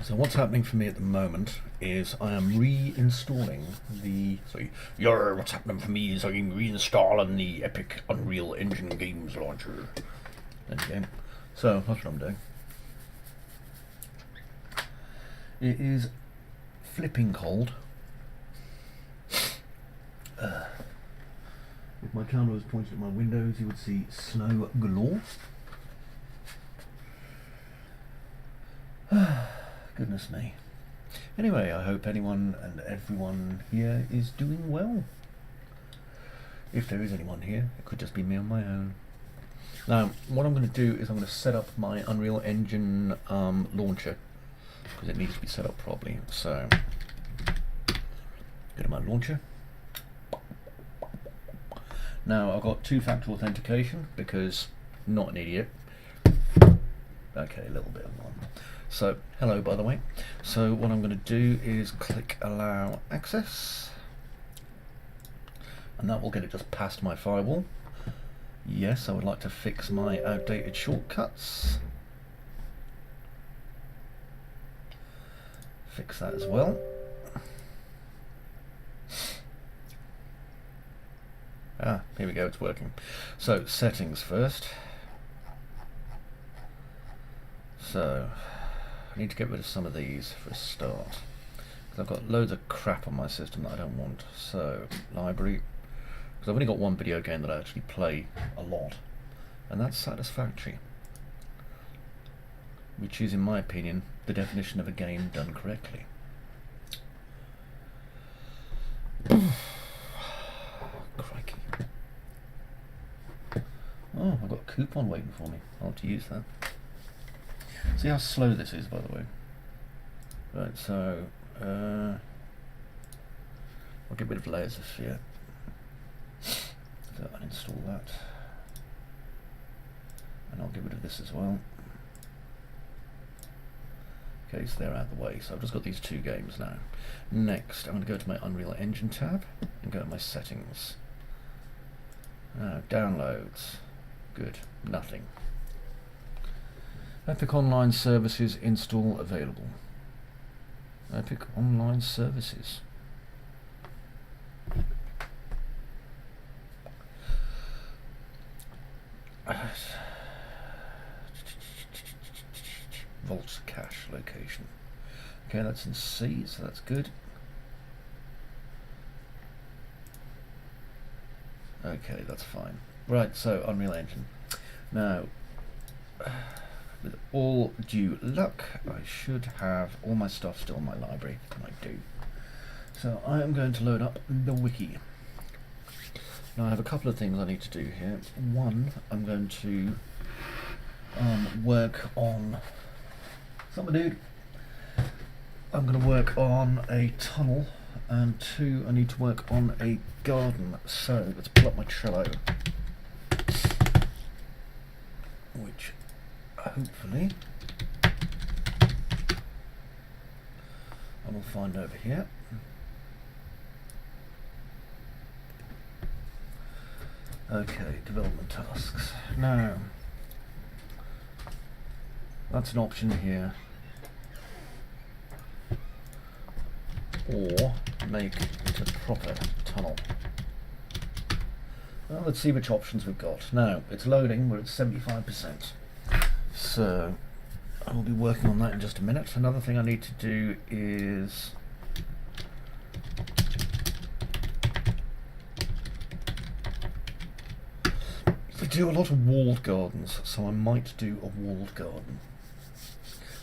So what's happening for me at the moment is I am reinstalling the... what's happening for me is I'm reinstalling the Epic Unreal Engine Games Launcher. There you go. So that's what I'm doing. It is flipping cold. If my camera was pointed at my windows, you would see snow galore. Goodness me. Anyway, I hope anyone and everyone here is doing well. If there is anyone here, it could just be me on my own. Now, what I'm going to do is I'm going to set up my Unreal Engine launcher, because it needs to be set up properly. So, go to my launcher. Now, I've got two-factor authentication, because not an idiot. Okay, a little bit of one. So, hello by the way. So what I'm going to do is click allow access, and that will get it just past my firewall. Yes, I would like to fix my outdated shortcuts. Fix that as well. Ah, here we go, it's working. So, settings first. So, I need to get rid of some of these for a start, because I've got loads of crap on my system that I don't want. So, library, because I've only got one video game that I actually play a lot, and that's Satisfactory, which is, in my opinion, the definition of a game done correctly. Crikey. Oh, I've got a coupon waiting for me. I'll have to use that. See how slow this is, by the way. Right, so I'll get rid of layers of sphere. So uninstall that, and I'll get rid of this as well. Okay, so they're out of the way. So I've just got these two games now. Next, I'm going to go to my Unreal Engine tab and go to my settings. Now, downloads. Good. Nothing. Epic Online Services install available. Epic Online Services. Vault cache location. Okay, that's in C, so that's good. Okay, that's fine. Right, so Unreal Engine. Now, with all due luck, I should have all my stuff still in my library, and I do. So I am going to load up the wiki. Now I have a couple of things I need to do here. One, I'm going to work on... I'm going to work on a tunnel, and two, I need to work on a garden. So let's pull up my Trello, which hopefully I will find over here. Okay, development tasks. Now, that's an option here. Or make it a proper tunnel. Well, let's see which options we've got. Now, it's loading, we're at 75%. So, I'll be working on that in just a minute. Another thing I need to do is... I do a lot of walled gardens, so I might do a walled garden.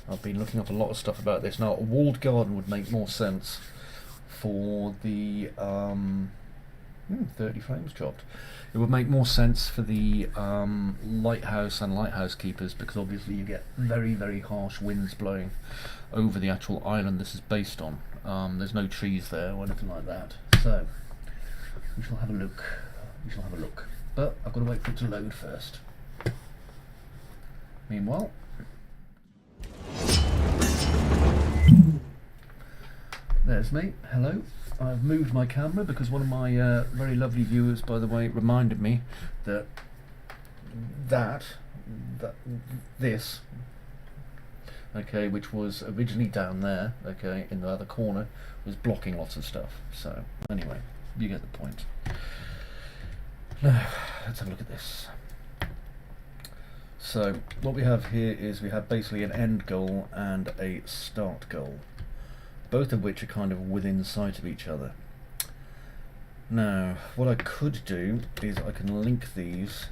I've been looking up a lot of stuff about this. Now, a walled garden would make more sense for the 30 frames chopped. It would make more sense for the lighthouse and lighthouse keepers, because obviously you get very, very harsh winds blowing over the actual island this is based on. There's no trees there or anything like that. So we shall have a look. We shall have a look. But I've got to wait for it to load first. Meanwhile, there's me. Hello. I've moved my camera because one of my very lovely viewers, by the way, reminded me that this okay, which was originally down there, okay, in the other corner, was blocking lots of stuff. So anyway, you get the point. Now, let's have a look at this. So what we have here is we have basically an end goal and a start goal, both of which are kind of within sight of each other. Now, what I could do is I can link these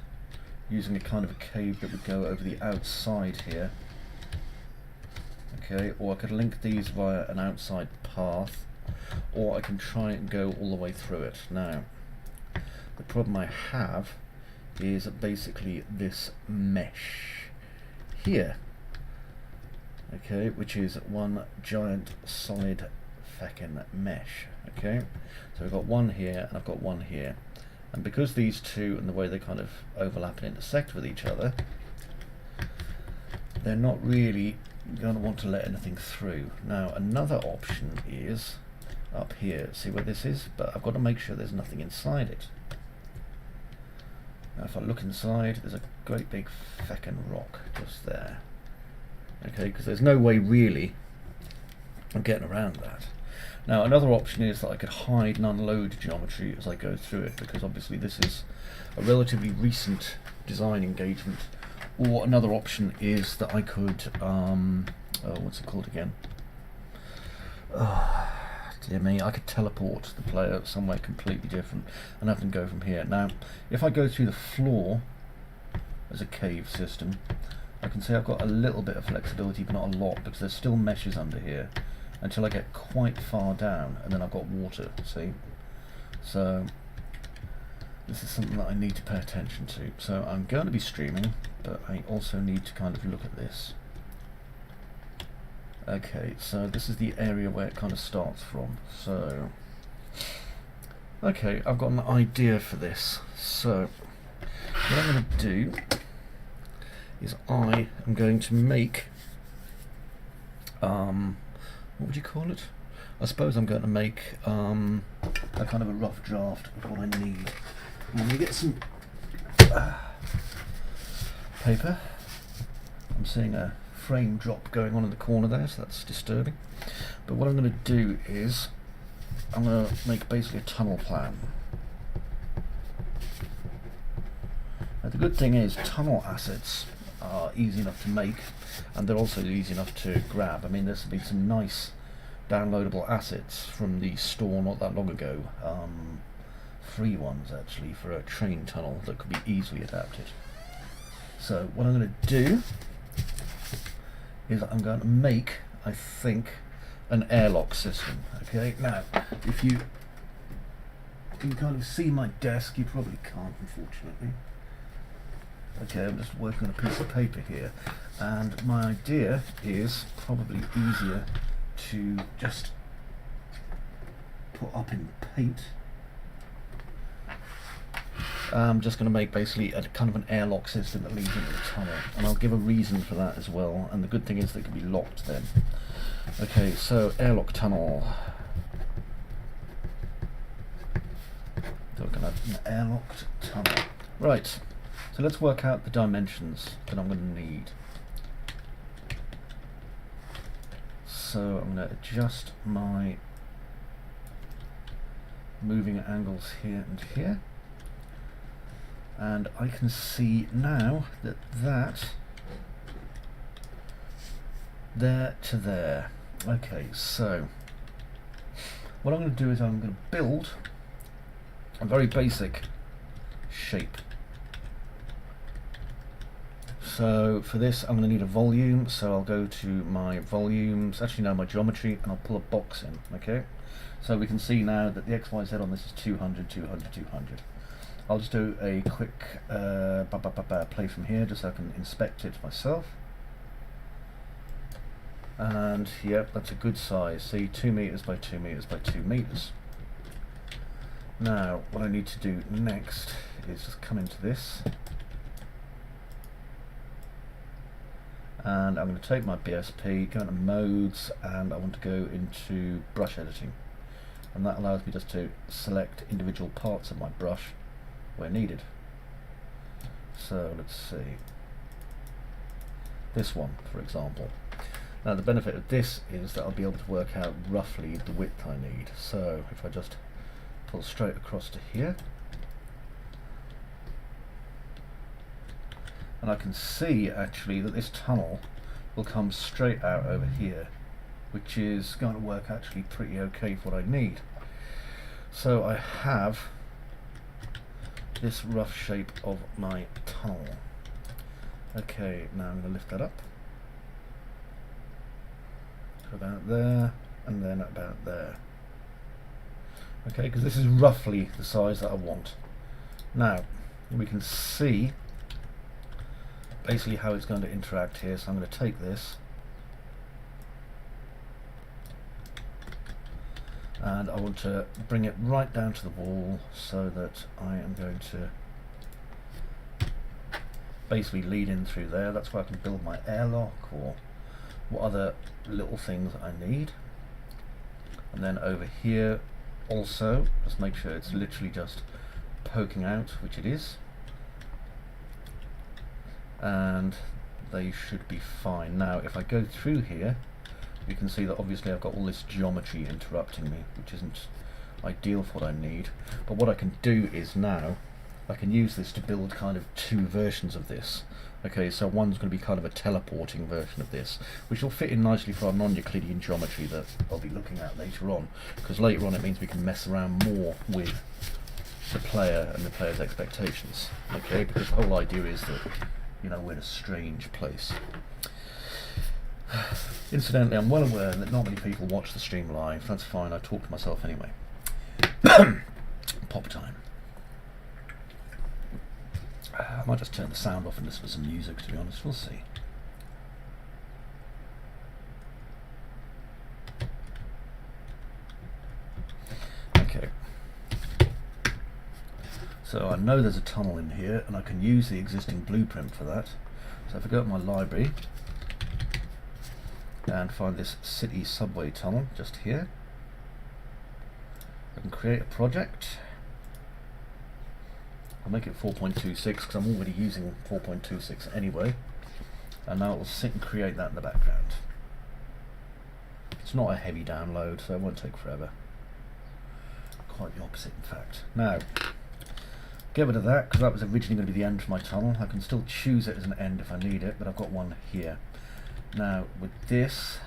using a kind of a cave that would go over the outside here. Okay, or I could link these via an outside path, or I can try and go all the way through it. Now, the problem I have is basically this mesh here, okay, which is one giant solid feckin' mesh. Okay, so I've got one here and I've got one here, and because these two and the way they kind of overlap and intersect with each other, they're not really going to want to let anything through. Now, another option is up here. See where this is? But I've got to make sure there's nothing inside it. Now, if I look inside, there's a great big feckin' rock just there. Okay, because there's no way really of getting around that. Now, another option is that I could hide and unload geometry as I go through it, because obviously this is a relatively recent design engagement. Or another option is that I could, what's it called again? Oh, dear me, I could teleport the player somewhere completely different and have them go from here. Now, if I go through the floor as a cave system, I can say I've got a little bit of flexibility, but not a lot, because there's still meshes under here until I get quite far down, and then I've got water, see? So this is something that I need to pay attention to. So I'm going to be streaming, but I also need to kind of look at this. Okay, so this is the area where it kind of starts from. So, okay, I've got an idea for this. So what I'm going to do is I am going to make, what would you call it? I suppose I'm going to make a kind of a rough draft of what I need. I'm going to get some paper. I'm seeing a frame drop going on in the corner there, so that's disturbing. But what I'm going to do is I'm going to make basically a tunnel plan. Now, the good thing is tunnel assets are easy enough to make, and they're also easy enough to grab. I mean, there's been some nice downloadable assets from the store not that long ago, free ones actually, for a train tunnel that could be easily adapted. So what I'm going to do is I'm going to make, I think, an airlock system. Okay, now if you can kind of see my desk, you probably can't, unfortunately. Okay, I'm just working on a piece of paper here, and my idea is probably easier to just put up in paint. I'm just going to make basically a kind of an airlock system that leads into the tunnel, and I'll give a reason for that as well, and the good thing is that it can be locked then. Okay, so airlock tunnel. So we're going to have an airlocked tunnel. Right, so let's work out the dimensions that I'm going to need. So I'm going to adjust my moving angles here and here. And I can see now that there to there. Okay, so what I'm going to do is I'm going to build a very basic shape. So for this I'm going to need a volume, so I'll go to my volumes, actually no, my geometry, and I'll pull a box in. Okay, so we can see now that the XYZ on this is 200, 200, 200. I'll just do a quick play from here just so I can inspect it myself. And yep, that's a good size. See, 2 meters by 2 meters by 2 meters. Now, what I need to do next is just come into this. And I'm going to take my BSP, go into modes, and I want to go into brush editing. And that allows me just to select individual parts of my brush where needed. So let's see, this one for example. Now the benefit of this is that I'll be able to work out roughly the width I need. So if I just pull straight across to here, and I can see actually that this tunnel will come straight out over here, which is going to work actually pretty okay for what I need. So I have this rough shape of my tunnel. Okay, now I'm going to lift that up to about there, and then about there. Okay, because this is roughly the size that I want. Now we can see basically how it's going to interact here. So I'm going to take this and I want to bring it right down to the wall, so that I am going to basically lead in through there. That's where I can build my airlock or what other little things I need. And then over here also, just make sure it's literally just poking out, which it is, and they should be fine. Now if I go through here, you can see that obviously I've got all this geometry interrupting me, which isn't ideal for what I need. But what I can do is now I can use this to build kind of two versions of this. Okay, so one's going to be kind of a teleporting version of this, which will fit in nicely for our non-Euclidean geometry that I'll be looking at later on, because later on it means we can mess around more with the player and the player's expectations. Okay, because the whole idea is that, you know, we're in a strange place. Incidentally, I'm well aware that not many people watch the stream live. That's fine, I talk to myself anyway. Pop time. I might just turn the sound off and listen to some music, to be honest. We'll see. Okay. So I know there's a tunnel in here, and I can use the existing blueprint for that. So if I go to my library and find this city subway tunnel just here, I can create a project. I'll make it 4.26 because I'm already using 4.26 anyway, and now it will sit and create that in the background. It's not a heavy download, so it won't take forever. Quite the opposite, in fact. Now, get rid of that because that was originally going to be the end of my tunnel. I can still choose it as an end if I need it, but I've got one here. Now with this,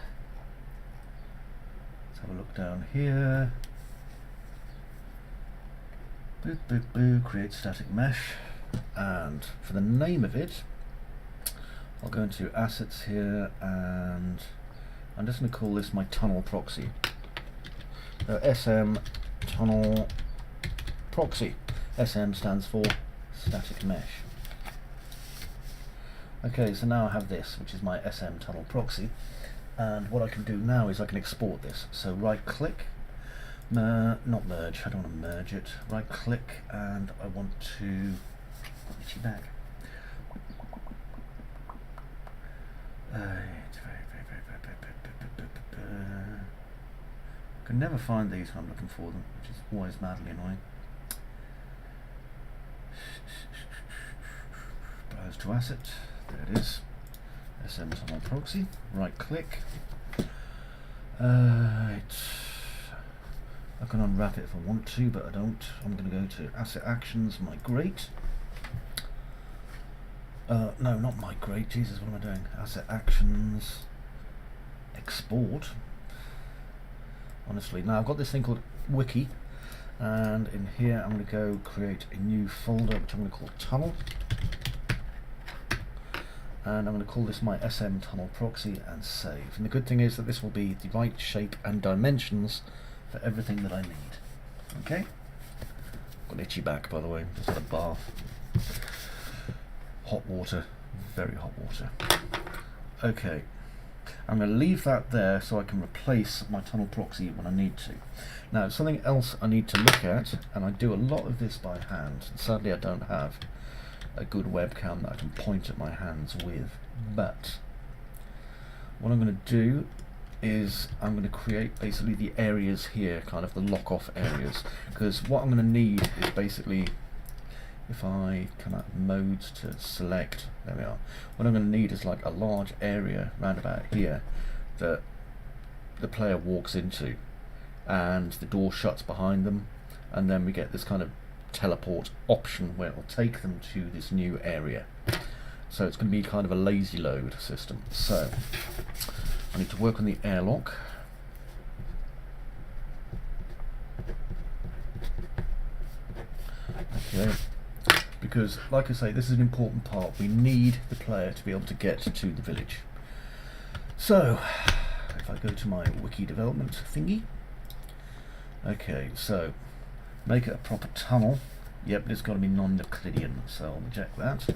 let's have a look down here. Boo, boo, boo, create static mesh, and for the name of it, I'll go into assets here, and I'm just going to call this my tunnel proxy. SM tunnel proxy. SM stands for static mesh. Okay, so now I have this, which is my SM tunnel proxy, and what I can do now is I can export this. So right click, not merge, I don't want to merge it. Right click, and I want to itchy back. I can never find these when I'm looking for them, which is always madly annoying. Browse to asset, there it is. SM tunnel proxy, right click. I can unwrap it if I want to, but I don't. I'm going to go to asset actions, migrate. No, not migrate, Jesus, what am I doing? Asset actions, export. Honestly, now I've got this thing called wiki, and in here I'm going to go create a new folder which I'm going to call tunnel, and I'm going to call this my SM tunnel proxy and save. And the good thing is that this will be the right shape and dimensions for everything that I need. Okay, got an itchy back, by the way, just had a bath. Hot water, very hot water. Okay, I'm going to leave that there so I can replace my tunnel proxy when I need to. Now, something else I need to look at, and I do a lot of this by hand. Sadly, I don't have a good webcam that I can point at my hands with, but what I'm going to do is I'm going to create basically the areas here, kind of the lock-off areas, because what I'm going to need is basically, if I come out of modes to select, there we are, what I'm going to need is like a large area round about here that the player walks into, and the door shuts behind them, and then we get this kind of teleport option where it will take them to this new area. So it's going to be kind of a lazy load system. So I need to work on the airlock. Okay, because like I say, this is an important part. We need the player to be able to get to the village. So if I go to my wiki development thingy, okay, so make it a proper tunnel. Yep, it's got to be non-Euclidean, so I'll reject that.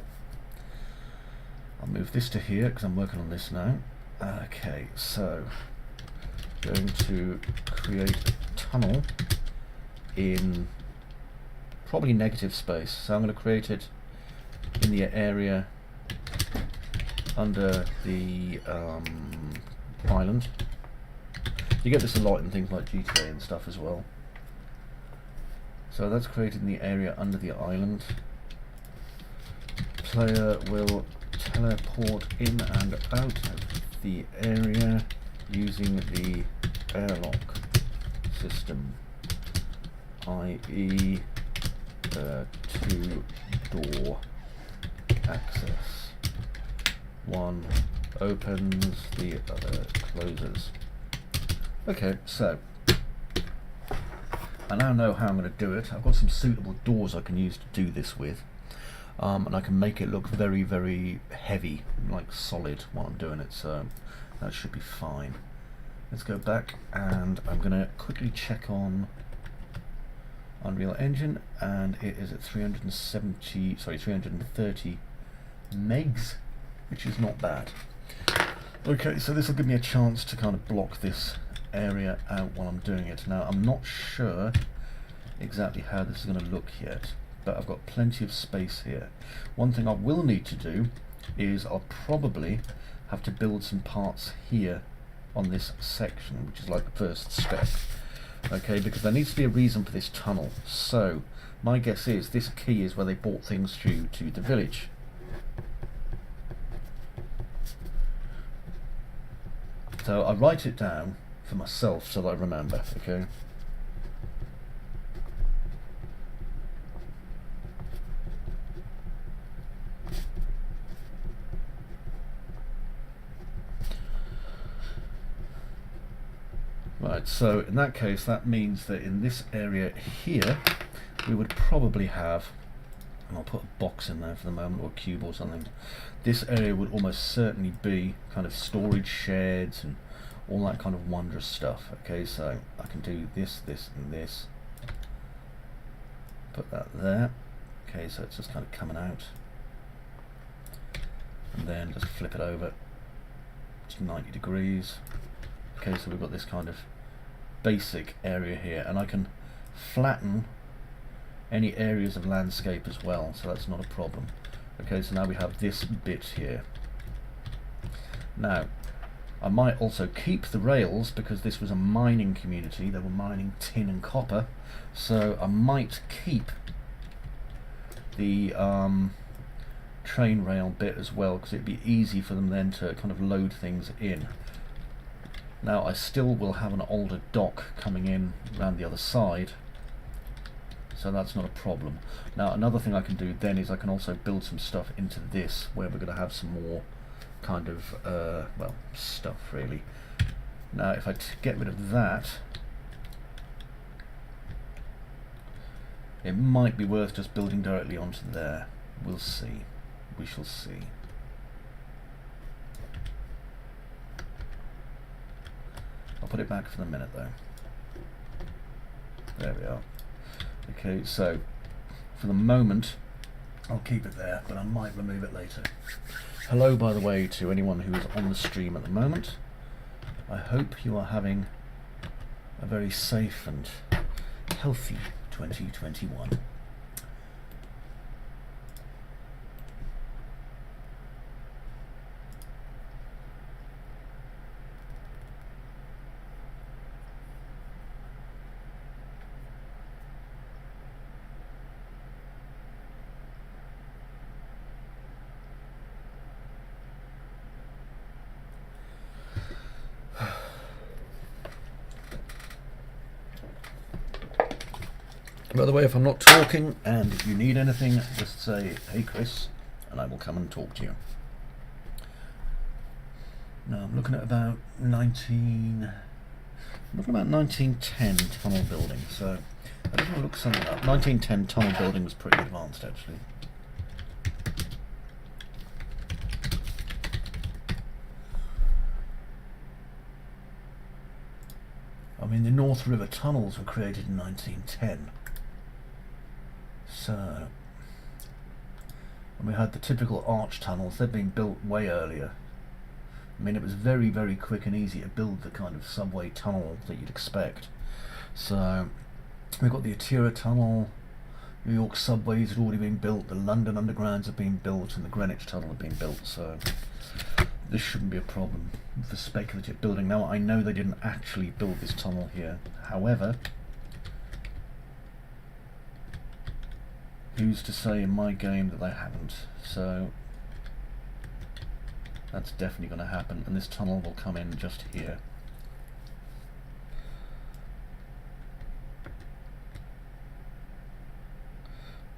I'll move this to here because I'm working on this now. Okay, so going to create a tunnel in probably negative space. So I'm going to create it in the area under the island. You get this a lot in things like GTA and stuff as well. So that's created in the area under the island. Player will teleport in and out of the area using the airlock system, i.e. two-door access. One opens, the other closes. Okay, so I now know how I'm going to do it. I've got some suitable doors I can use to do this with, and I can make it look very, very heavy, like solid while I'm doing it, so that should be fine. Let's go back, and I'm going to quickly check on Unreal Engine, and it is at 330 megs, which is not bad. Okay, so this will give me a chance to kind of block this area out while I'm doing it. Now, I'm not sure exactly how this is going to look yet, but I've got plenty of space here. One thing I will need to do is I'll probably have to build some parts here on this section, which is like the first step. Okay, because there needs to be a reason for this tunnel. So my guess is this key is where they brought things through to the village. So I write it down for myself so that I remember, okay? Right, so in that case, that means that in this area here, we would probably have, and I'll put a box in there for the moment, or a cube or something. This area would almost certainly be kind of storage sheds and all that kind of wondrous stuff. Okay, so I can do this, this, and this. Put that there. Okay, so it's just kind of coming out. And then just flip it over to 90 degrees. Okay, so we've got this kind of basic area here, and I can flatten any areas of landscape as well, so that's not a problem. Okay, so now we have this bit here. Now, I might also keep the rails because this was a mining community. They were mining tin and copper, so I might keep the train rail bit as well, because it'd be easy for them then to kind of load things in. Now I still will have an older dock coming in around the other side, so that's not a problem. Now another thing I can do then is I can also build some stuff into this, where we're going to have some more kind of, well, stuff really. Now if I get rid of that, it might be worth just building directly onto there. We'll see. We shall see. I'll put it back for the minute though. There we are. Okay, so for the moment I'll keep it there, but I might remove it later. Hello, by the way, to anyone who is on the stream at the moment. I hope you are having a very safe and healthy 2021. By the way, if I'm not talking and you need anything, just say, "Hey Chris," and I will come and talk to you. Now I'm looking at about 1910 tunnel building, so I just want to look something up. 1910 tunnel building was pretty advanced actually. I mean, the North River tunnels were created in 1910. So, and we had the typical arch tunnels. They'd been built way earlier. I mean, it was very, very quick and easy to build the kind of subway tunnel that you'd expect. So, we've got the Atira Tunnel, New York subways had already been built, the London Undergrounds had been built, and the Greenwich Tunnel had been built. So, this shouldn't be a problem for speculative building. Now, I know they didn't actually build this tunnel here. However, who's to say in my game that they haven't? So that's definitely going to happen, and this tunnel will come in just here.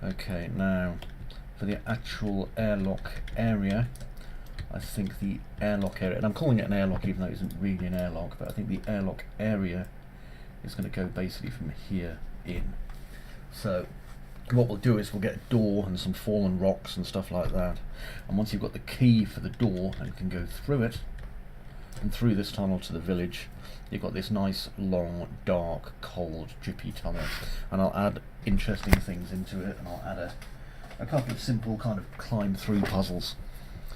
Okay, now for the actual airlock area, I think the airlock area, and I'm calling it an airlock even though it isn't really an airlock, but I think the airlock area is going to go basically from here in. So what we'll do is we'll get a door and some fallen rocks and stuff like that, and once you've got the key for the door and can go through it and through this tunnel to the village, you've got this nice long dark cold drippy tunnel. And I'll add interesting things into it, and I'll add a couple of simple kind of climb through puzzles,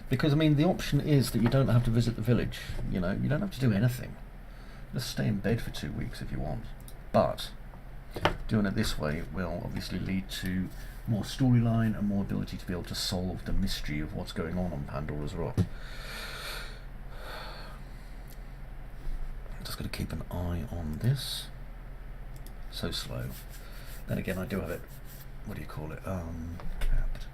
because I mean the option is that you don't have to visit the village, you know, you don't have to do anything, just stay in bed for 2 weeks if you want. But doing it this way will obviously lead to more storyline and more ability to be able to solve the mystery of what's going on Pandora's Rock. Just got to keep an eye on this. So slow. Then again, I do have it, what do you call it, capped.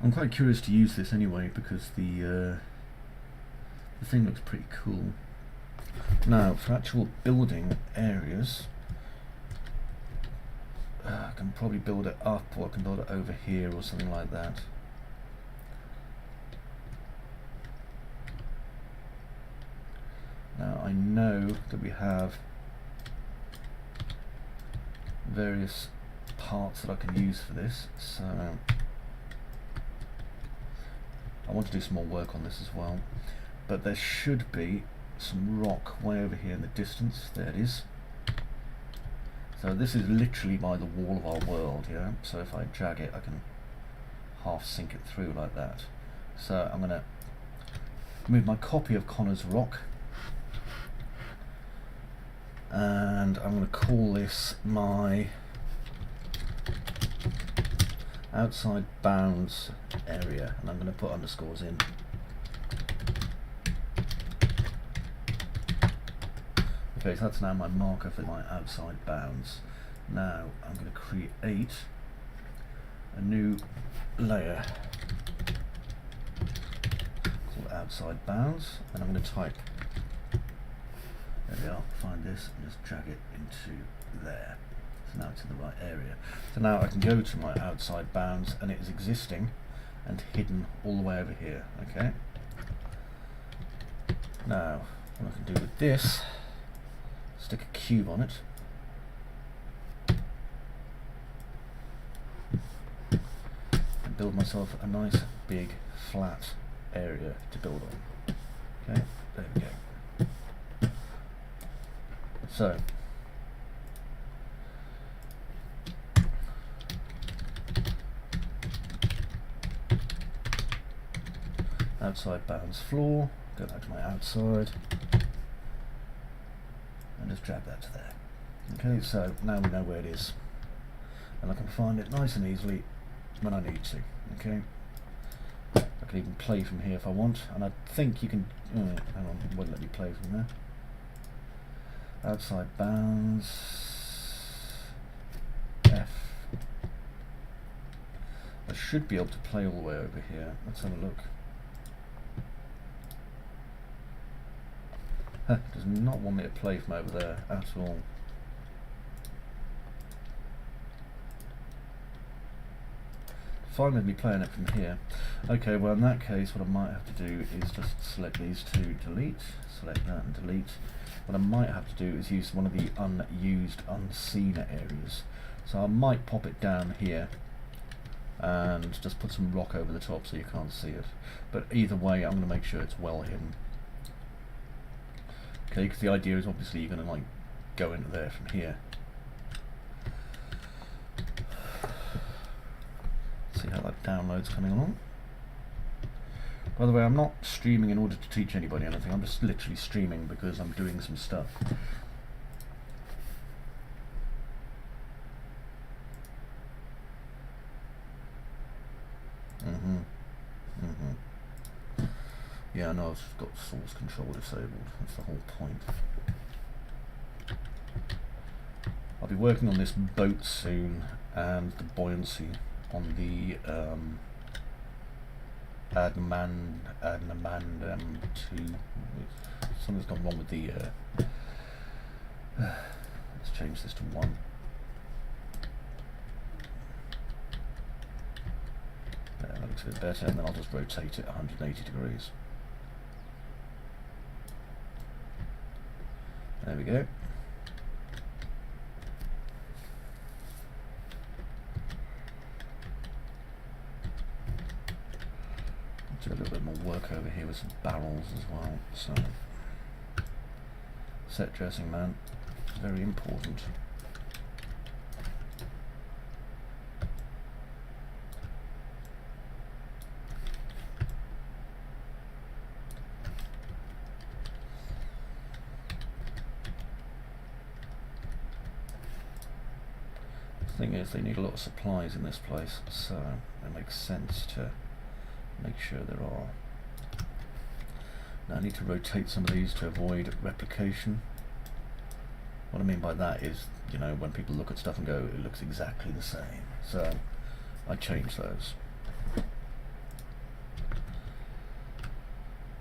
I'm quite curious to use this anyway, because the thing looks pretty cool. Now, for actual building areas, I can probably build it up, or I can build it over here or something like that. Now, I know that we have various parts that I can use for this, so I want to do some more work on this as well. But there should be some rock way over here in the distance. There it is. So this is literally by the wall of our world, yeah? So if I drag it, I can half sink it through like that. So I'm going to move my copy of Connor's Rock, and I'm going to call this my outside bounds area, and I'm going to put underscores in. Okay, so that's now my marker for my outside bounds. Now I'm going to create a new layer called outside bounds, and I'm going to type, there we are, find this and just drag it into there. So now it's in the right area. So now I can go to my outside bounds, and it is existing and hidden all the way over here. Okay. Now what I can do with this, stick a cube on it, and build myself a nice big flat area to build on. Okay, there we go. So outside bounds floor, go back to my outside, and just drag that to there. Okay, so now we know where it is, and I can find it nice and easily when I need to. Okay, I can even play from here if I want, and I think you can, hang on, it won't let me play from there. Outside bounds, F. I should be able to play all the way over here. Let's have a look. It does not want me to play from over there at all. fine with me playing it from here. Okay, well in that case what I might have to do is just select these two, delete, select that and delete. What I might have to do is use one of the unused, unseen areas. So I might pop it down here and just put some rock over the top so you can't see it. But either way, I'm going to make sure it's well hidden. Okay, because the idea is obviously you're going to like go into there from here. See how that download's coming along. By the way, I'm not streaming in order to teach anybody anything. I'm just literally streaming because I'm doing some stuff. Yeah, I know I've got source control disabled. That's the whole point. I'll be working on this boat soon and the buoyancy on the Adnamandam 2. Something's gone wrong with the let's change this to 1. There, that looks a bit better, and then I'll just rotate it 180 degrees. There we go. Do a little bit more work over here with some barrels as well. So, set dressing, man, very important. The thing is, they need a lot of supplies in this place, so it makes sense to make sure there are. Now I need to rotate some of these to avoid replication. What I mean by that is, you know, when people look at stuff and go, it looks exactly the same. So I change those.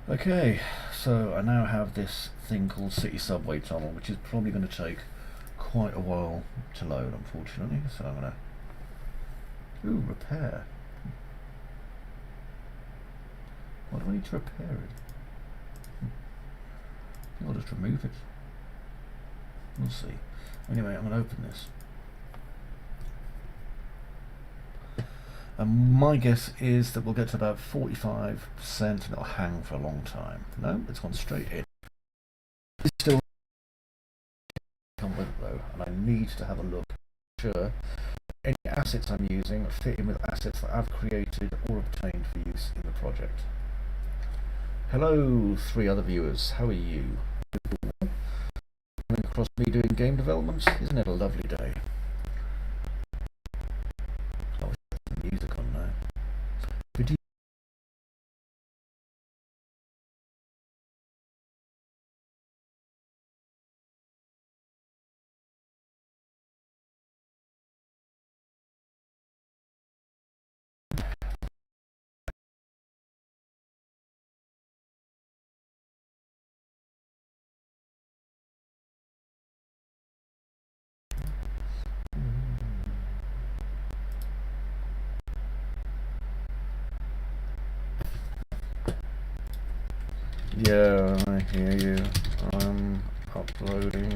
Okay, so I now have this thing called City Subway Tunnel, which is probably going to take quite a while to load, unfortunately. So I'm going to... Ooh, repair. Why do I need to repair it? I'll just remove it. We'll see. Anyway, I'm going to open this. And my guess is that we'll get to about 45% and it'll hang for a long time. No, it's gone straight in. It's still come with it though, and I need to have a look. Sure, any assets I'm using fit in with assets that I've created or obtained for use in the project. Hello, 3 other viewers. How are you? Coming across me doing game development? Isn't it a lovely day? Oh, the music on now. Could you? Yeah, I hear you. I'm uploading.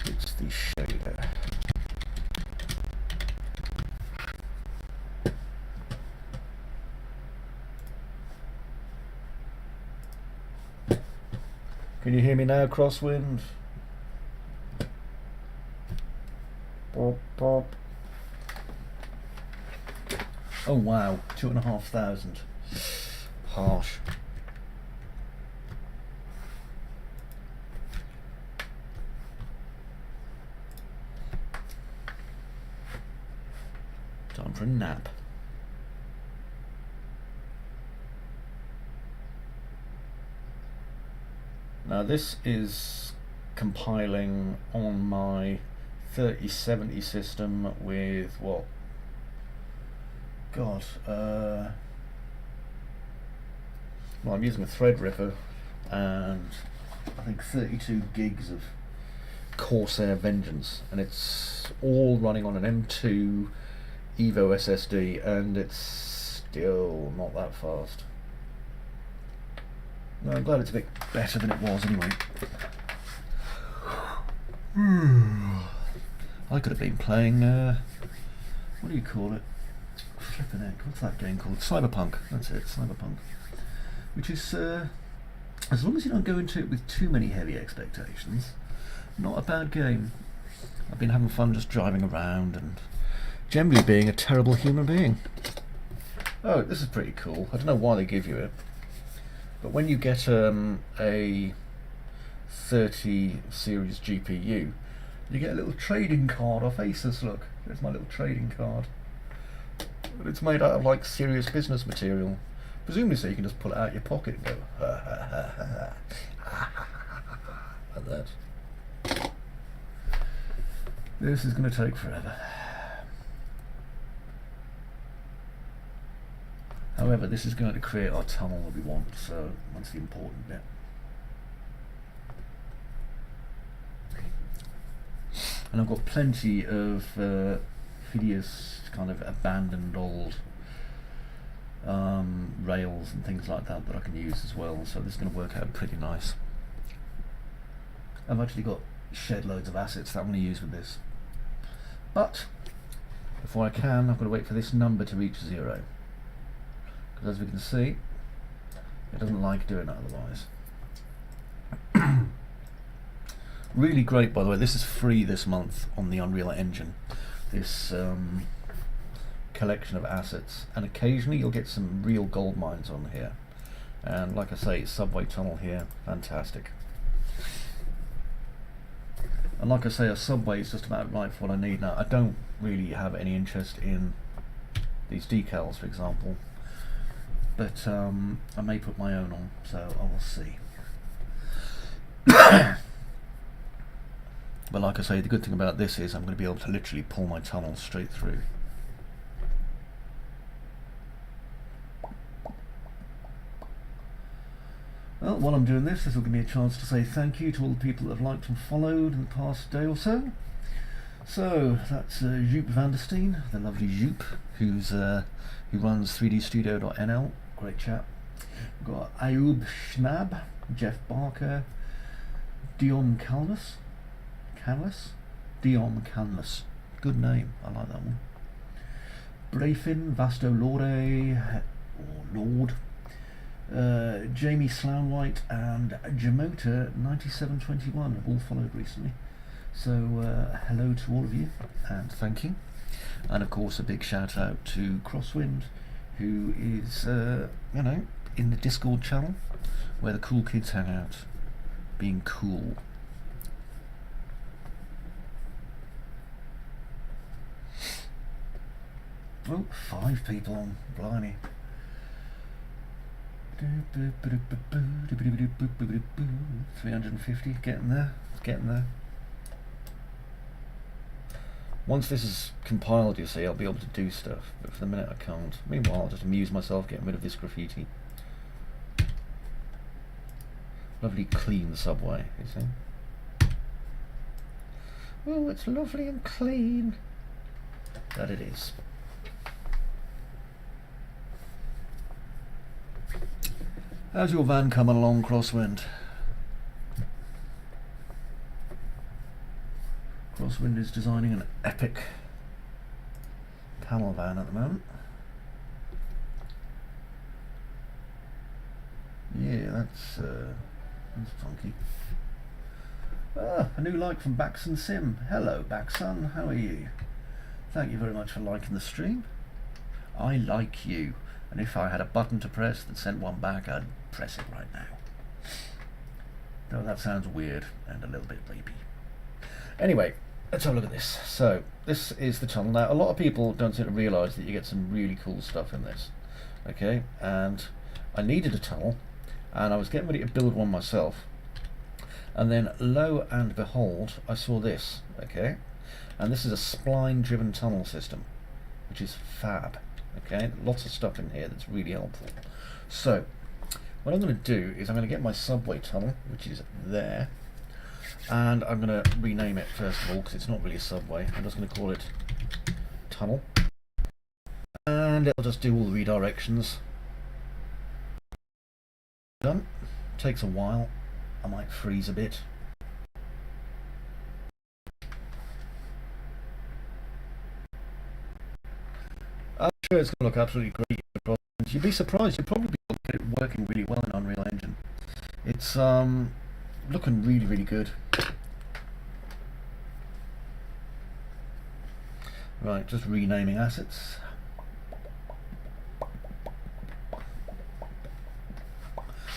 It's the shader. Can you hear me now, Crosswind? Pop, pop. Oh wow, 2,500. Harsh. Time for a nap. Now this is compiling on my 3070 system with what? God, well, I'm using a Threadripper and I think 32 gigs of Corsair Vengeance, and it's all running on an M2 Evo SSD, and it's still not that fast. No, I'm glad it's a bit better than it was anyway. I could have been playing, what do you call it? Flippin' heck, what's that game called? Cyberpunk, that's it, Cyberpunk. Which is, as long as you don't go into it with too many heavy expectations, not a bad game. I've been having fun just driving around and generally being a terrible human being. Oh, this is pretty cool. I don't know why they give you it, but when you get a 30 series GPU, you get a little trading card off Asus. Look, there's my little trading card. But it's made out of like serious business material. Presumably so you can just pull it out of your pocket and go ha ha ha ha ha like that. This is going to take forever. However, this is going to create our tunnel that we want, so that's the important bit. And I've got plenty of hideous kind of abandoned old rails and things like that that I can use as well, so this is going to work out pretty nice. I've actually got shed loads of assets that I'm going to use with this, but before I can, I've got to wait for this number to reach 0, because as we can see, it doesn't like doing it otherwise. Really great, by the way. This is free this month on the Unreal Engine, this collection of assets, and occasionally you'll get some real gold mines on here, and like I say, subway tunnel here, fantastic. And like I say, a subway is just about right for what I need now. I don't really have any interest in these decals, for example, but I may put my own on, so I will see. But like I say, the good thing about this is I'm going to be able to literally pull my tunnel straight through. Well, while I'm doing this will give me a chance to say thank you to all the people that have liked and followed in the past day or so. So that's Joop van der Steen, the lovely Joop, who runs 3dstudio.nl, great chap. We've got Ayoub Schnab, Jeff Barker, Dion Canvas, good name, I like that one. Brafin, Vasto Lorde, or Lord, Jamie Slownwhite and Jamota 9721 have all followed recently, so hello to all of you and thank you. And of course a big shout out to Crosswind, who is you know, in the Discord channel where the cool kids hang out being cool. Oh, 5 people on, blimey. 350, getting there, getting there. Once this is compiled, you see, I'll be able to do stuff, but for the minute I can't. Meanwhile, I'll just amuse myself getting rid of this graffiti. Lovely clean subway, you see. Oh, it's lovely and clean. That it is. How's your van coming along, Crosswind? Crosswind is designing an epic panel van at the moment. Yeah, that's funky. Ah, a new like from Baxon Sim. Hello, Baxon, how are you? Thank you very much for liking the stream. I like you, and if I had a button to press that sent one back, I'd press it right now. Though that sounds weird and a little bit rapey. Anyway, let's have a look at this. So, this is the tunnel. Now, a lot of people don't seem to realise that you get some really cool stuff in this. Okay, and I needed a tunnel, and I was getting ready to build one myself. And then, lo and behold, I saw this, okay? And this is a spline-driven tunnel system, which is fab, okay? Lots of stuff in here that's really helpful. So, what I'm going to do is I'm going to get my subway tunnel, which is there, and I'm going to rename it first of all, because it's not really a subway. I'm just going to call it tunnel. and it'll just do all the redirections. Done. Takes a while. I might freeze a bit. I'm sure it's going to look absolutely great. You'd be surprised. You'd probably get it working really well in Unreal Engine. It's looking really, really good. Right, just renaming assets.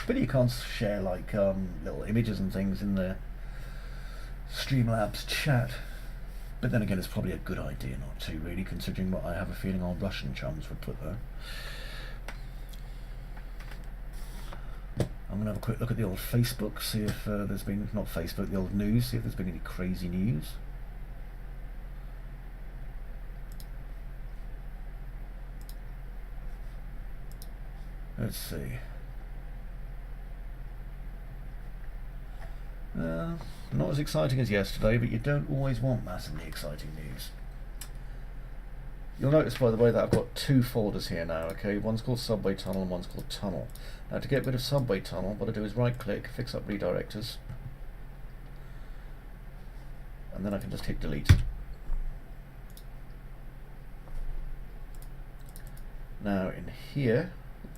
But you can't share like little images and things in the Streamlabs chat. But then again, it's probably a good idea not to, really, considering what I have a feeling our Russian chums would put there. I'm going to have a quick look at the old Facebook, see if there's been, not Facebook, the old news, see if there's been any crazy news. Let's see. Not as exciting as yesterday, but you don't always want massively exciting news. You'll notice, by the way, that I've got two folders here now, okay? One's called Subway Tunnel and one's called Tunnel. Now, to get rid of Subway Tunnel, what I do is right-click, fix up redirectors, and then I can just hit delete. Now, in here,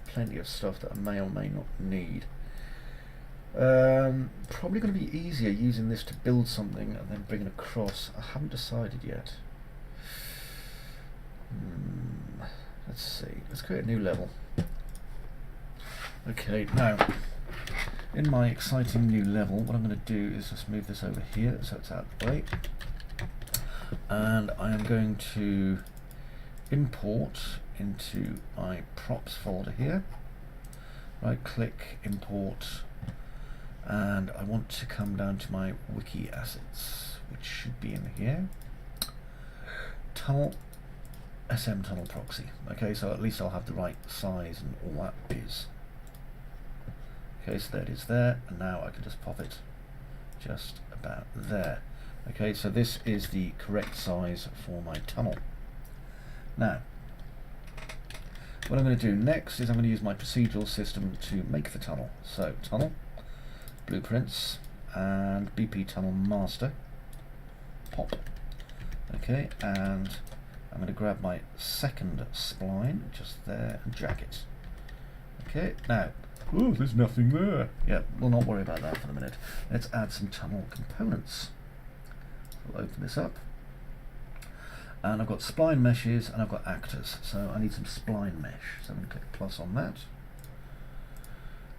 plenty of stuff that I may or may not need. Probably going to be easier using this to build something and then bring it across. I haven't decided yet. Let's see. Let's create a new level. Okay, now in my exciting new level, what I'm going to do is just move this over here so it's out of the way. And I am going to import into my props folder here. Right click, import, and I want to come down to my wiki assets, which should be in here. Tunnel, SM tunnel proxy. Okay, so at least I'll have the right size and all that biz. Okay, so there it is there, and now I can just pop it just about there. Okay, so this is the correct size for my tunnel. Now, what I'm going to do next is I'm going to use my procedural system to make the tunnel. So, tunnel, blueprints, and BP tunnel master, pop. Okay, and I'm going to grab my second spline, just there, and drag it. Okay, now, oh, there's nothing there. Yeah, we'll not worry about that for the minute. Let's add some tunnel components. We'll open this up. And I've got spline meshes and I've got actors, so I need some spline mesh. So I'm going to click plus on that.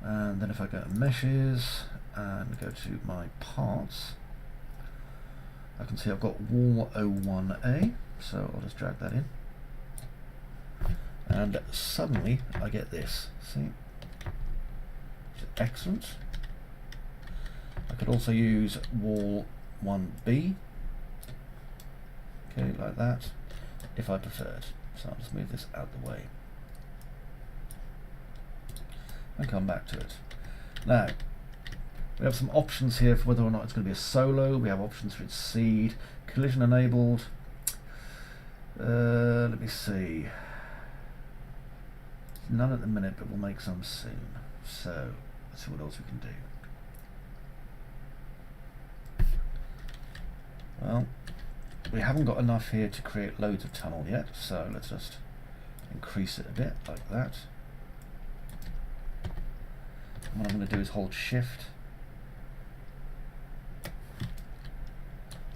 And then if I go to meshes and go to my parts, I can see I've got wall 01A, so I'll just drag that in. And suddenly I get this, see? Which is excellent. I could also use wall 1B. Okay, like that, if I preferred. So I'll just move this out the way and come back to it. Now, we have some options here for whether or not it's going to be a solo. We have options for its seed, collision enabled. Let me see. None at the minute, but we'll make some soon. So, let's see what else we can do. Well, we haven't got enough here to create loads of tunnel yet, so let's just increase it a bit like that. And what I'm going to do is hold shift,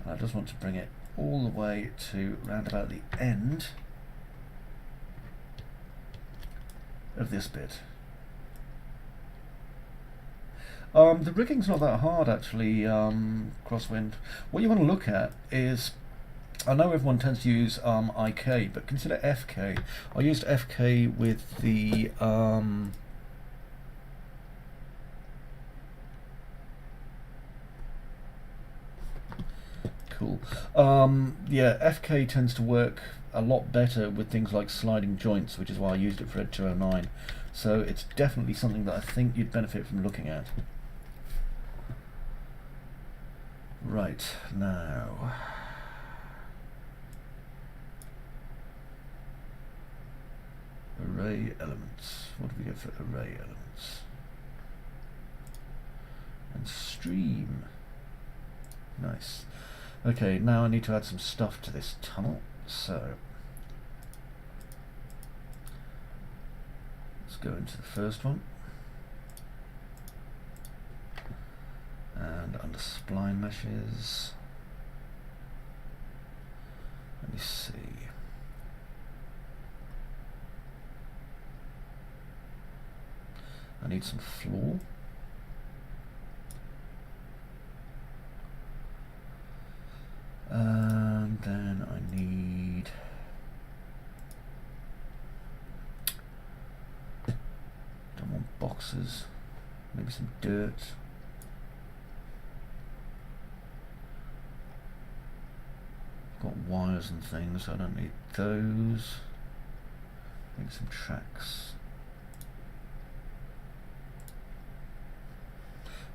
and I just want to bring it all the way to round about the end of this bit. The rigging's not that hard actually, Crosswind. What you want to look at is, I know everyone tends to use IK, but consider FK. I used FK with the cool. Yeah, FK tends to work a lot better with things like sliding joints, which is why I used it for Ed 209. So it's definitely something that I think you'd benefit from looking at. Right, now Array elements. What do we get for array elements? And stream. Nice. Okay, now I need to add some stuff to this tunnel. So let's go into the first one. And under spline meshes, let me see. I need some floor. And then I need don't want boxes, maybe some dirt. Got wires and things, so I don't need those. Maybe some tracks.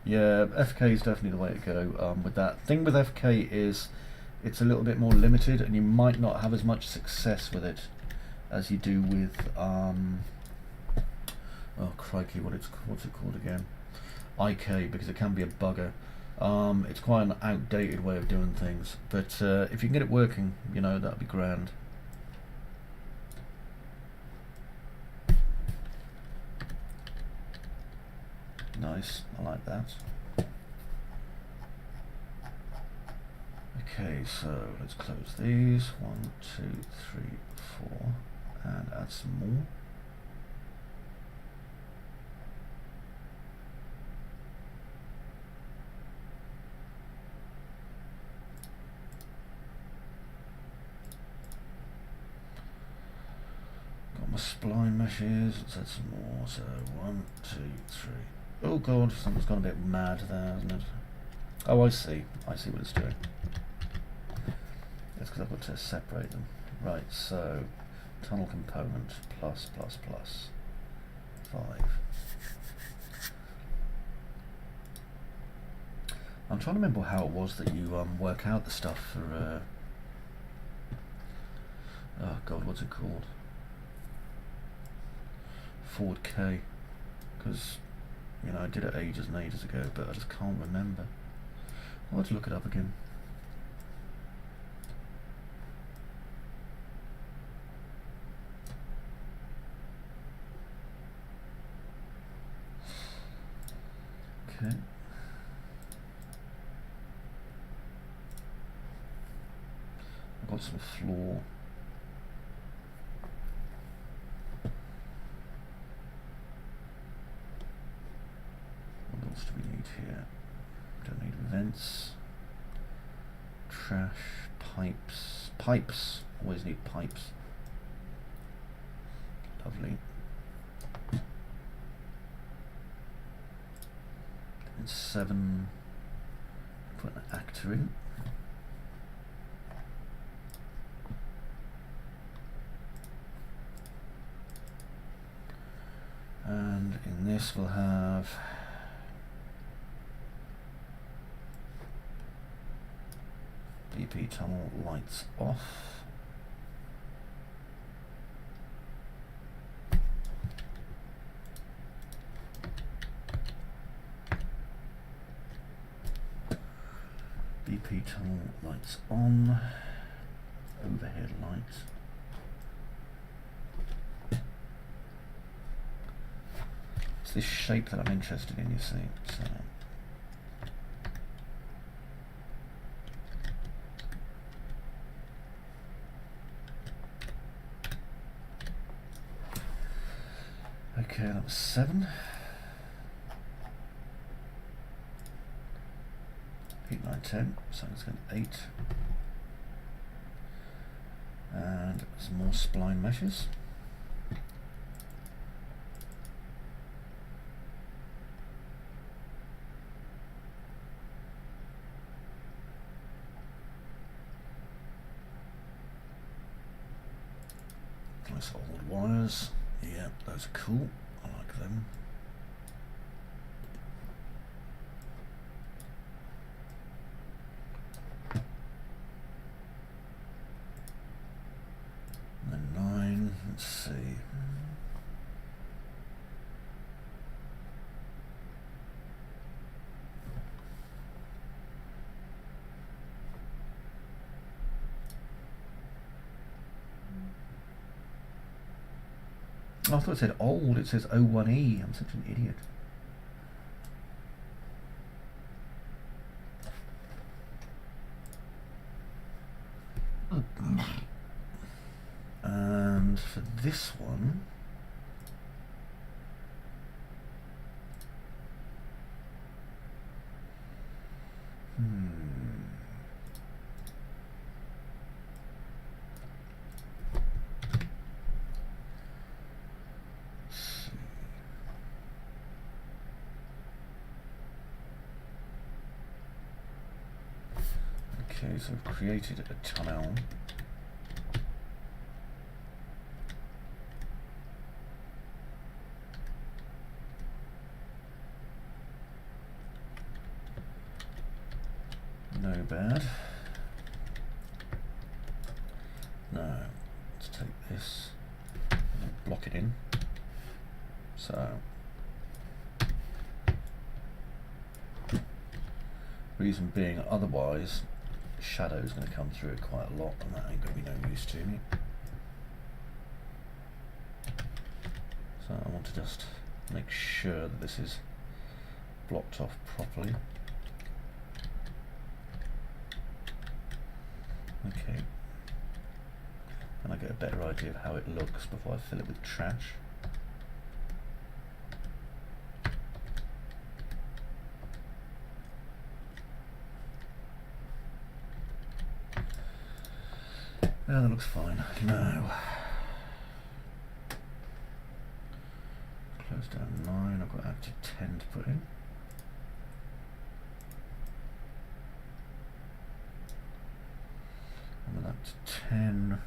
Yeah, FK is definitely the way to go with that. Thing with FK is it's a little bit more limited and you might not have as much success with it as you do with oh crikey, what's it called again? IK, because it can be a bugger. It's quite an outdated way of doing things, but if you can get it working, you know, that'd be grand. Nice, I like that. Okay, so let's close these. 1, 2, 3, 4, and add some more. Got my spline meshes. Let's add some more. So 1, 2, 3. Oh god, something's gone a bit mad there, hasn't it? Oh, I see what it's doing. That's because I've got to separate them. Right, so tunnel component plus 5. I'm trying to remember how it was that you work out the stuff for oh god, what's it called? Forward K, because you know, I did it ages and ages ago, but I just can't remember. I'll have to look it up again. Okay. I've got some floor. What else do we need here? Don't need vents. Trash, pipes. Pipes. Always need pipes. Lovely. And 7. Put an actor in. And in this we'll have BP tunnel lights off. BP tunnel lights on. Overhead lights. It's this shape that I'm interested in, you see. So okay, that was 7. 8, 9, 10. So let's go 8. And some more spline meshes. Nice old wires. Yeah, those are cool. I like them. And then 9. Let's see. Oh, I thought it said old. It says O1E. I'm such an idiot. And for this one, okay, so I've created a tunnel. No bad. Now, let's take this and block it in. So, reason being, otherwise, shadow is going to come through it quite a lot, and that ain't going to be no use to me. So I want to just make sure that this is blocked off properly. Okay. And I get a better idea of how it looks before I fill it with trash. Yeah, that looks fine. Now, close down 9, I've got active 10 to put in. And with that to 10,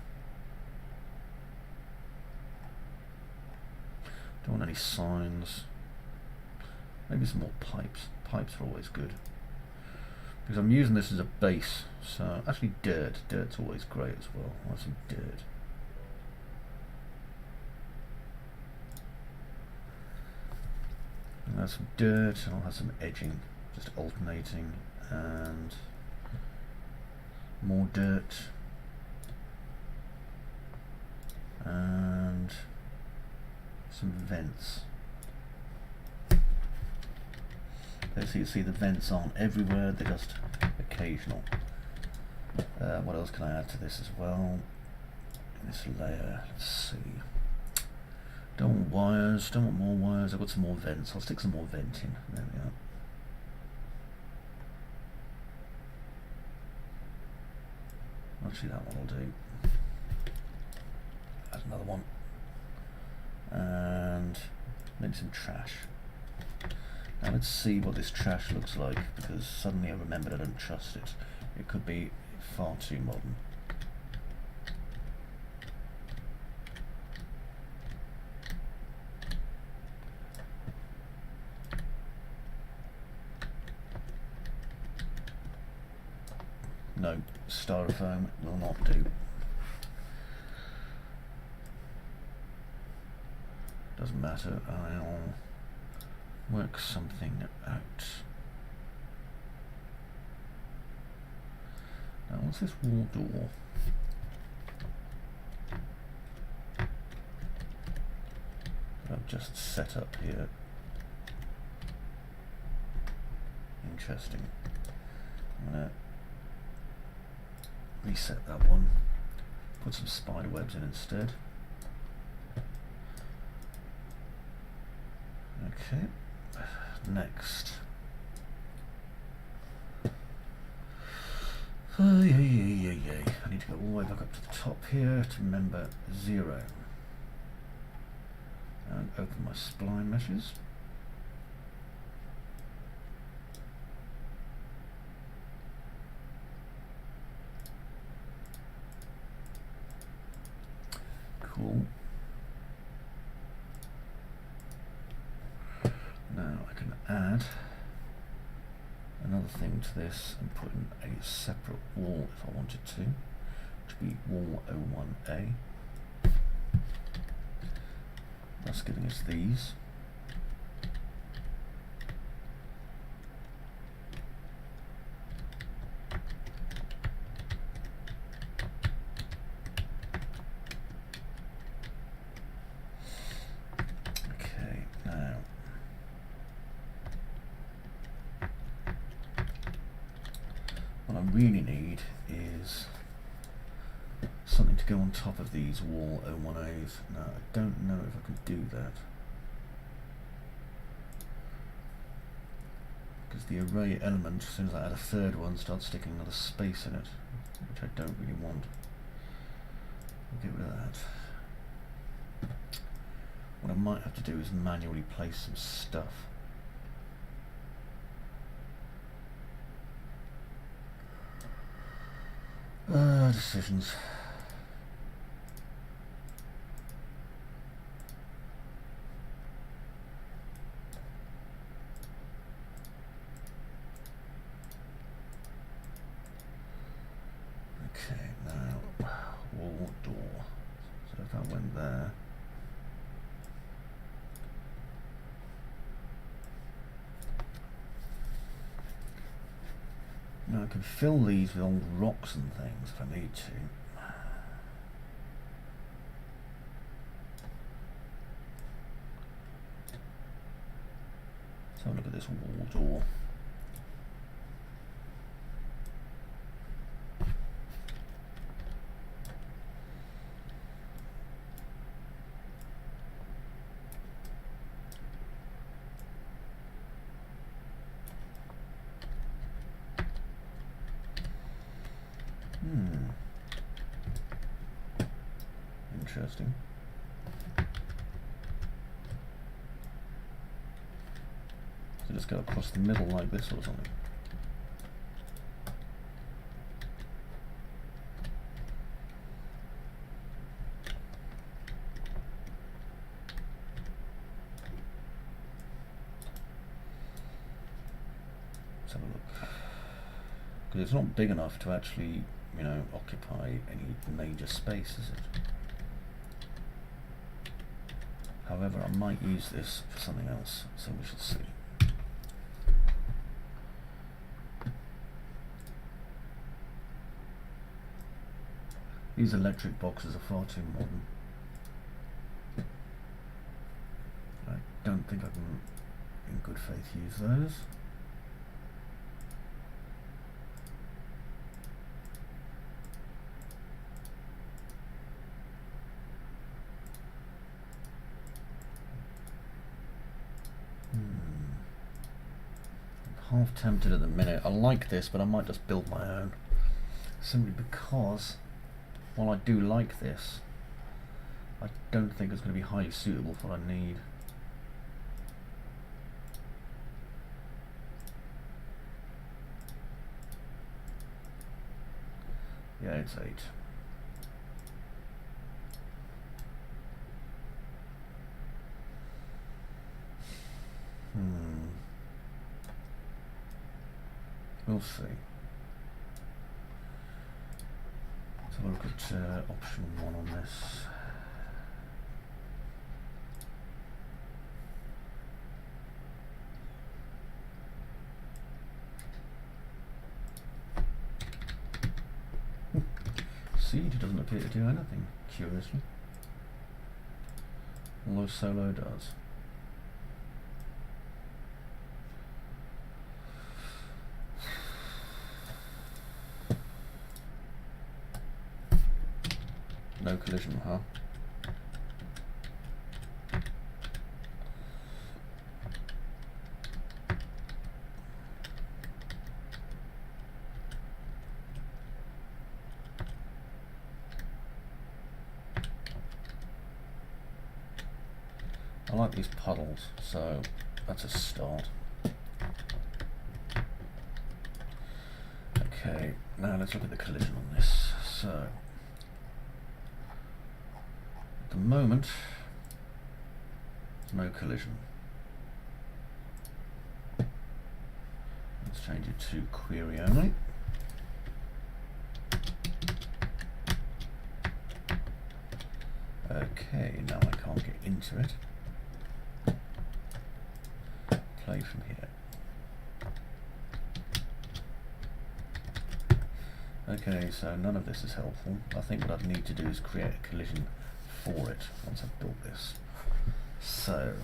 don't want any signs. Maybe some more pipes. Pipes are always good. Because I'm using this as a base, so actually dirt's always great as well. I want some dirt. And that's some dirt, and I'll have some edging, just alternating, and more dirt, and some vents. So you see the vents aren't everywhere, they're just occasional. What else can I add to this as well? In this layer, let's see. Don't want wires, don't want more wires, I've got some more vents. I'll stick some more vent in. There we are. Actually that one will do. Add another one. And maybe some trash. Now let's see what this trash looks like, because suddenly I remembered I don't trust it. It could be far too modern. No, styrofoam will not do. Doesn't matter, I'll work something out. Now what's this wall door? I've just set up here. Interesting. I'm gonna reset that one. Put some spider webs in instead. Okay. Next. I need to go all the way back up to the top here to member 0. And open my spline meshes. Cool. Now I can add another thing to this and put in a separate wall if I wanted to be wall 01A. That's giving us these. I really need is something to go on top of these wall O1As. Now, I don't know if I can do that, because the array element, as soon as I add a third one, starts sticking another space in it, which I don't really want. I'll get rid of that. What I might have to do is manually place some stuff. Decisions. Okay, now wall door. So if that went there. Now I can fill these with old rocks and things if I need to. Let's have a look at this wall door. Interesting. So just go across the middle like this or something. Let's have a look. Because it's not big enough to actually, you know, occupy any major space, is it? However, I might use this for something else, so we shall see. These electric boxes are far too modern. I don't think I can, in good faith, use those. Half tempted at the minute. I like this, but I might just build my own, simply because while I do like this, I don't think it's going to be highly suitable for what I need. Yeah, it's 8. We'll see. Let's have a look at option 1 on this. Siege doesn't appear to do anything, curiously. Although Solo does. No collision, huh? I like these puddles, so that's a start. Okay, now let's look at the collision on this. So at the moment, no collision. Let's change it to query only. Okay, now I can't get into it. Play from here. Okay, so none of this is helpful. I think what I'd need to do is create a collision for it once I've built this. So,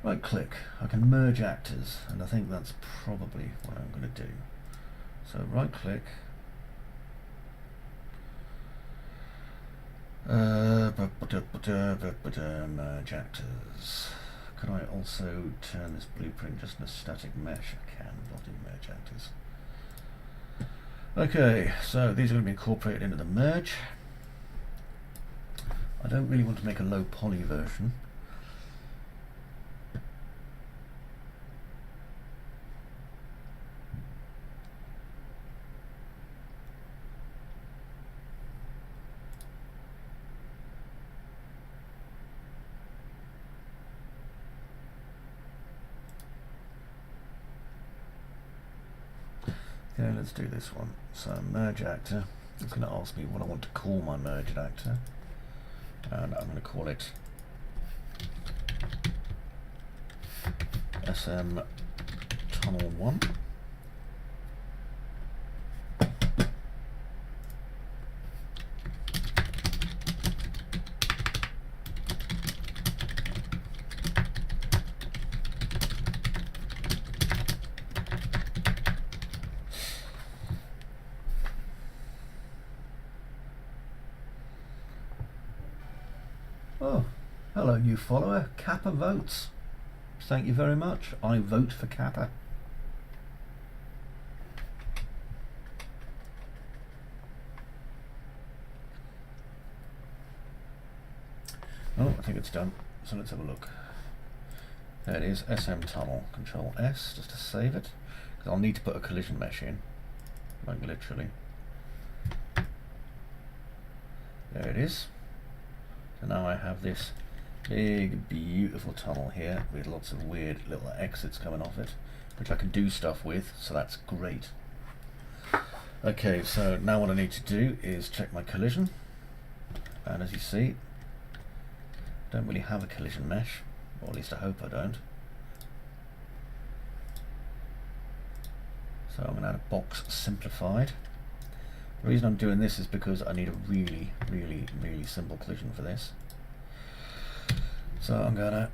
right click, I can merge actors, and I think that's probably what I'm going to do. So right click. Merge actors. Could I also turn this blueprint just in a static mesh? I can, not in merge actors. Okay, so these are going to be incorporated into the merge. I don't really want to make a low poly version. Okay, let's do this one. So merge actor. It's going to ask me what I want to call my merged actor, and I'm going to call it SM Tunnel 1. Oh, hello new follower, Kappa votes. Thank you very much. I vote for Kappa. Oh, I think it's done. So let's have a look. There it is, SM Tunnel. Control S just to save it, because I'll need to put a collision mesh in, like literally. There it is. So now I have this big, beautiful tunnel here with lots of weird little exits coming off it, which I can do stuff with, so that's great. Okay, so now what I need to do is check my collision, and as you see, I don't really have a collision mesh, or at least I hope I don't. So I'm going to add a box simplified. The reason I'm doing this is because I need a really, really, really simple collision for this. So I'm going to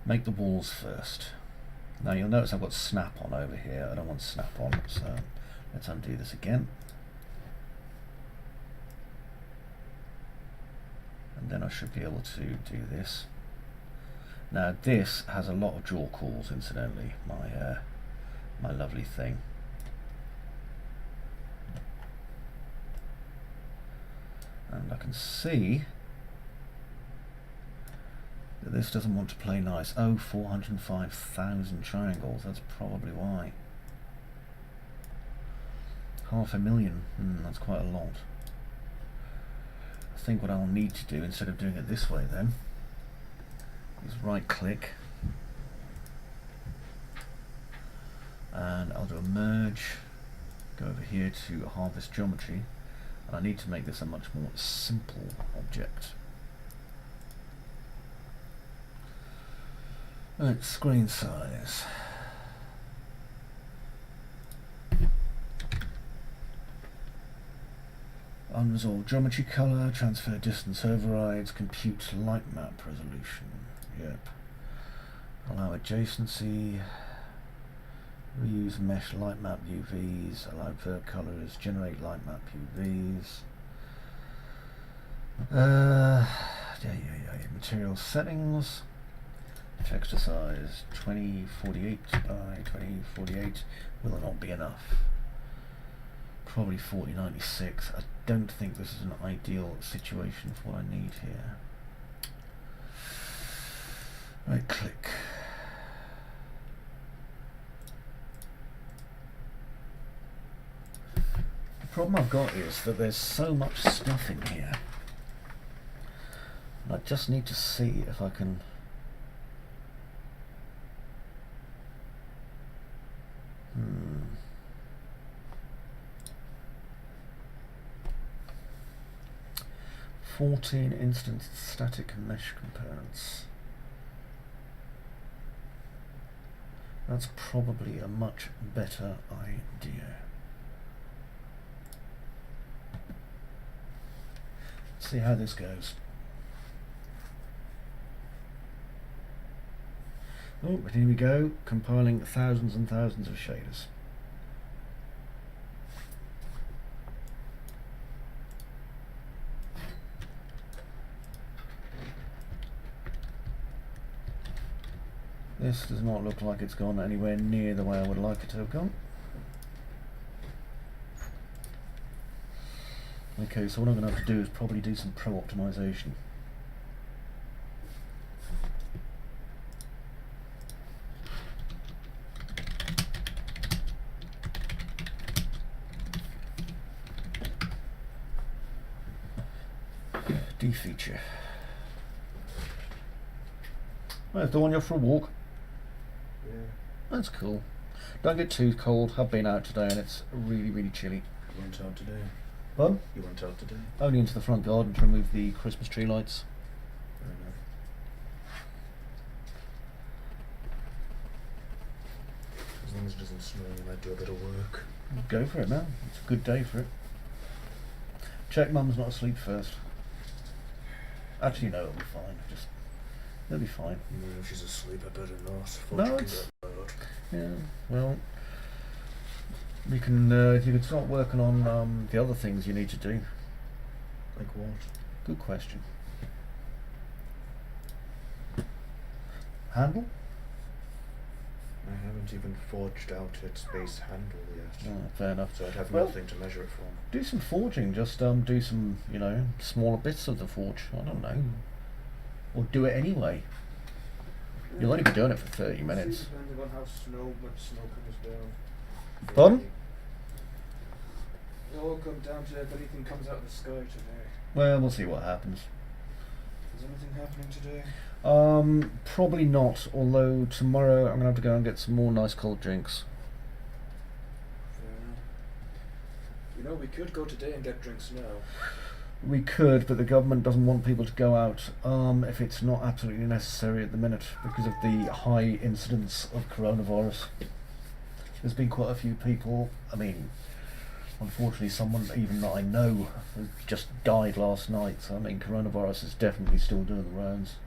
make the walls first. Now you'll notice I've got snap on over here. I don't want snap on, so let's undo this again. And then I should be able to do this. Now this has a lot of jaw calls, incidentally, my lovely thing. And I can see that this doesn't want to play nice. Oh, 405,000 triangles, that's probably why. 500,000, that's quite a lot. I think what I'll need to do, instead of doing it this way then, is right click, and I'll do a merge, go over here to harvest geometry, and I need to make this a much more simple object. Right, screen size. Unresolved geometry color, transfer distance overrides, compute light map resolution. Yep. Allow adjacency, reuse mesh light map UVs, allow vert colors, generate light map UVs. Material settings, texture size 2048 by 2048 will not be enough. Probably 4096. I don't think this is an ideal situation for what I need here. Right click. The problem I've got is that there's so much stuff in here. And I just need to see if I can 14 instance static mesh components. That's probably a much better idea. Let's see how this goes. Oh, but here we go, compiling thousands and thousands of shaders. This does not look like it's gone anywhere near the way I would like it to have gone. Okay, so what I'm going to have to do is probably do some pro optimization. D-feature. There's the one you're for a walk. Yeah. That's cool. Don't get too cold. I've been out today and it's really, really chilly. You went out today? Pardon? You went out today? Only into the front garden to remove the Christmas tree lights. Fair enough. As long as it doesn't snow, you might do a bit of work. Go for it, man. It's a good day for it. Check Mum's not asleep first. Actually, no, it'll be fine. It'll be fine. If she's asleep, I better not. No, it's... Yeah, well... You can start working on the other things you need to do. Like what? Good question. Handle? I haven't even forged out its base handle yet. Oh, fair enough. So I'd have Well, nothing to measure it from. do some forging. Just do some, smaller bits of the forge. I don't know. Or do it anyway. You'll only be doing it for 30 minutes. Depending on how much snow comes down. Pardon? It all comes down to if anything comes out of the sky today. Well, we'll see what happens. Is anything happening today? Probably not. Although tomorrow I'm gonna have to go and get some more nice cold drinks. Fair enough. We could go today and get drinks now. We could, but the government doesn't want people to go out if it's not absolutely necessary at the minute because of the high incidence of coronavirus. There's been quite a few people. I mean, unfortunately, someone even that I know just died last night. So I mean, coronavirus is definitely still doing the rounds.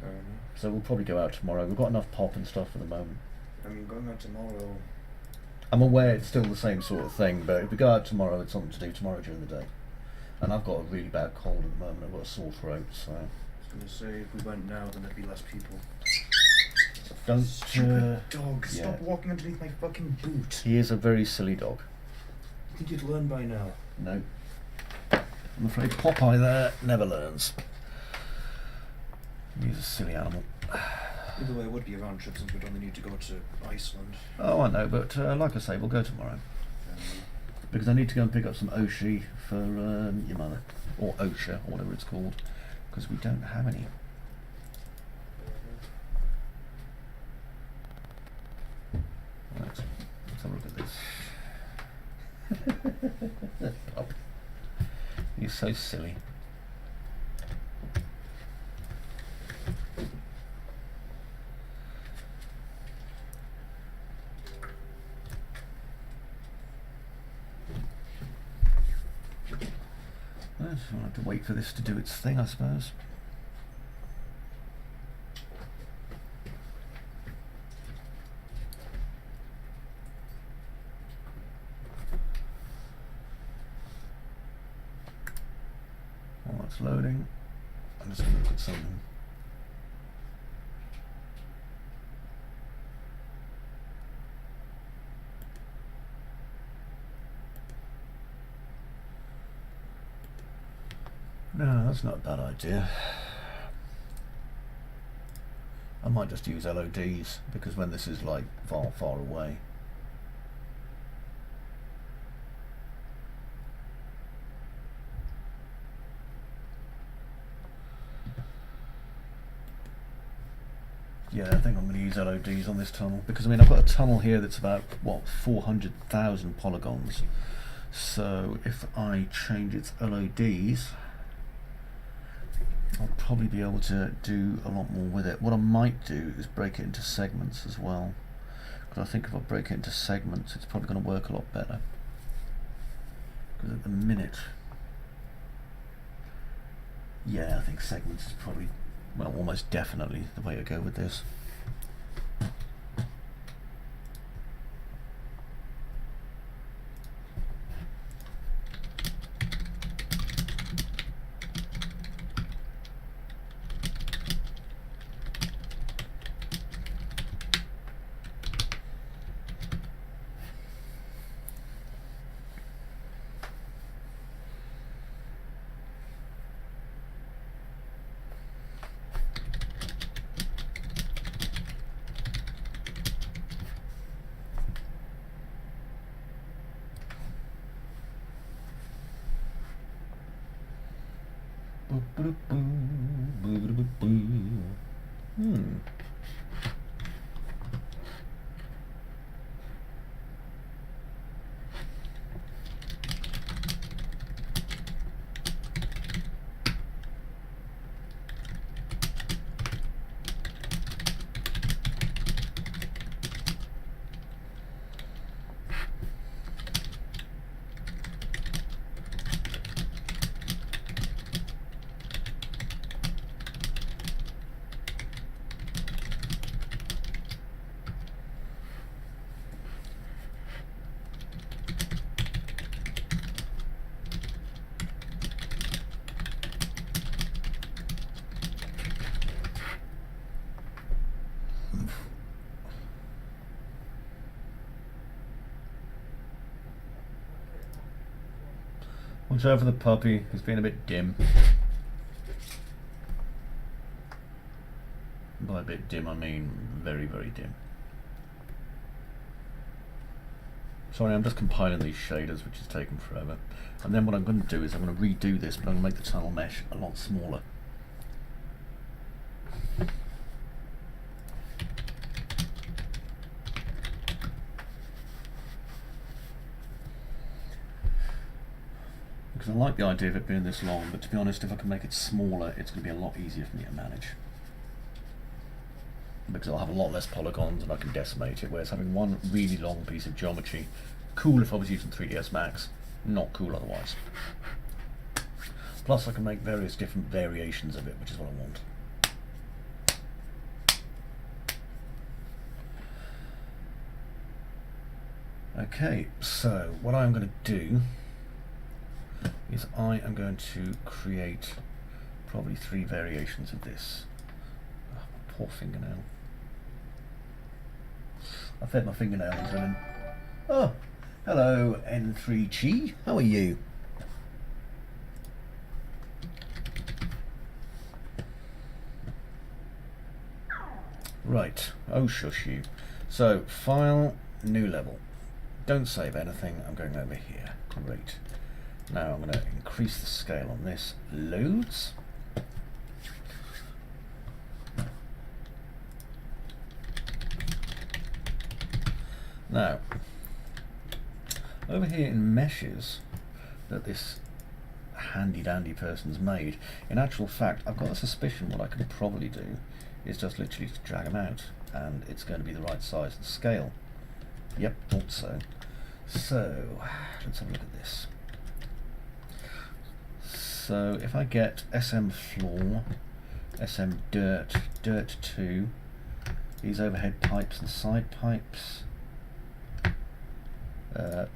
Fair enough. So we'll probably go out tomorrow. We've got enough pop and stuff for the moment. I mean, going out tomorrow. I'm aware it's still the same sort of thing, but if we go out tomorrow, it's something to do tomorrow during the day. And I've got a really bad cold at the moment. I've got a sore throat, so. I was going to say, if we went now, then there'd be less people. Don't. Stupid dog! yeah. Stop walking underneath my fucking boot. He is a very silly dog. I think you'd learn by now. No. I'm afraid Popeye there never learns. He's a silly animal. Either way, it would be a round trip since we'd only need to go to Iceland. Oh, I know, but like I say, we'll go tomorrow. Because I need to go and pick up some Oshi for your mother. Or Osha, or whatever it's called. Because we don't have any. Right, let's have a look at this. Pup. He's so silly. I'll have to wait for this to do its thing, I suppose. While that's loading, I'm just going to look at something. No, that's not a bad idea. I might just use LODs because when this is like far, far away. Yeah, I think I'm going to use LODs on this tunnel because I mean I've got a tunnel here that's about what 400,000 polygons. So if I change its LODs, I'll probably be able to do a lot more with it. What I might do is break it into segments as well, because I think if I break it into segments it's probably going to work a lot better, because at the minute, yeah, I think segments is probably, well, almost definitely the way to go with this. Watch out for the puppy, he's being a bit dim. By a bit dim I mean very, very dim. Sorry, I'm just compiling these shaders, which is taking forever. And then what I'm going to do is I'm going to redo this, but I'm going to make the tunnel mesh a lot smaller. Because I like the idea of it being this long, but to be honest, if I can make it smaller, it's going to be a lot easier for me to manage. Because I'll have a lot less polygons and I can decimate it, whereas having one really long piece of geometry, cool if I was using 3ds Max, not cool otherwise. Plus I can make various different variations of it, which is what I want. Okay, so what I'm going to do is I am going to create probably 3 variations of this. Oh, my poor fingernail. I fed my fingernail into him. Oh, hello N3Chi, how are you? Right, oh shush you. So, file, new level. Don't save anything, I'm going over here. Great. Now I'm going to increase the scale on this loads. Now, over here in meshes that this handy dandy person's made, in actual fact I've got a suspicion what I could probably do is just literally to drag them out and it's going to be the right size and scale. Yep, thought so. So, let's have a look at this. So if I get SM floor, SM dirt, dirt 2, these overhead pipes and side pipes,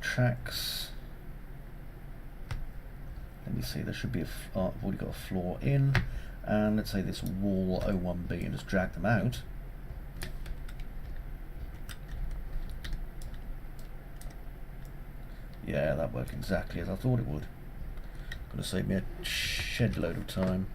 tracks, let me see, there should be I've already got a floor in, and let's say this wall 01B and just drag them out. Yeah, that worked exactly as I thought it would. Going to save me a shed load of time.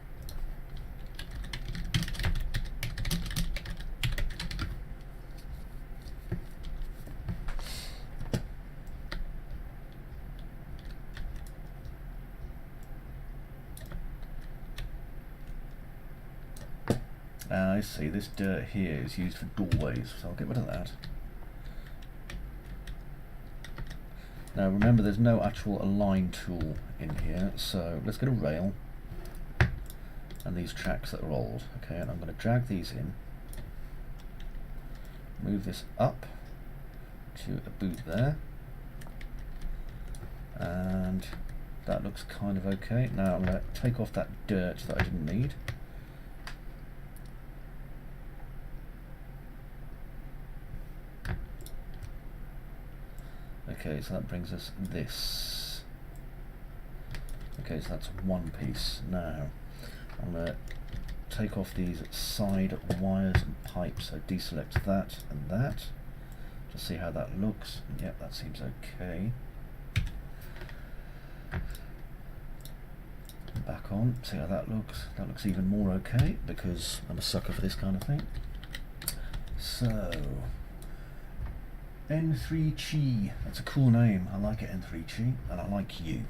I see, this dirt here is used for doorways, so I'll get rid of that. Now remember, there's no actual align tool in here, so let's get a rail and these tracks that are old. Okay, and I'm going to drag these in, move this up to a boot there, and that looks kind of okay. Now I'm going to take off that dirt that I didn't need. Okay, so that brings us this. Okay, so that's one piece. Now, I'm going to take off these side wires and pipes, so deselect that and that, to see how that looks. Yep, that seems okay. Back on, see how that looks. That looks even more okay, because I'm a sucker for this kind of thing. So, N3Chi, that's a cool name. I like it, N3Chi, and I like you.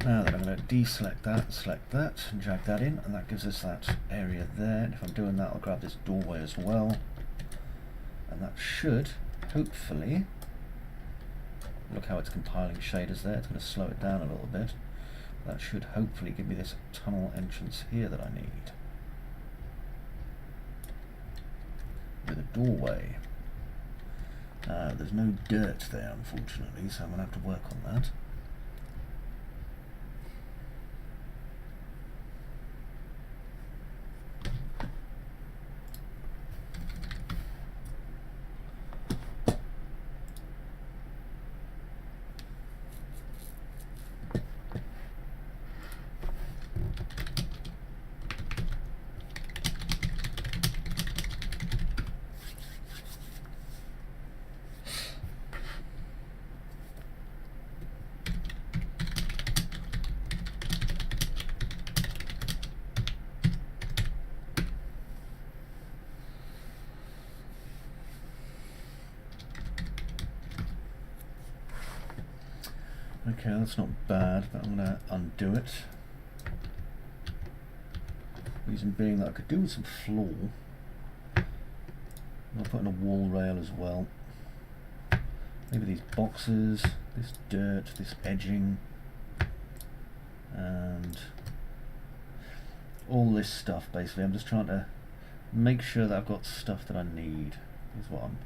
Now then, I'm going to deselect that, select that, and drag that in, and that gives us that area there. And if I'm doing that, I'll grab this doorway as well, and that should, hopefully, look how it's compiling shaders there. It's going to slow it down a little bit. That should hopefully give me this tunnel entrance here that I need, with a doorway. There's no dirt there, unfortunately, so I'm going to have to work on that. Okay, that's not bad, but I'm going to undo it. Reason being that I could do with some floor. I'll put in a wall rail as well. Maybe these boxes, this dirt, this edging, and all this stuff basically. I'm just trying to make sure that I've got stuff that I need, is what I'm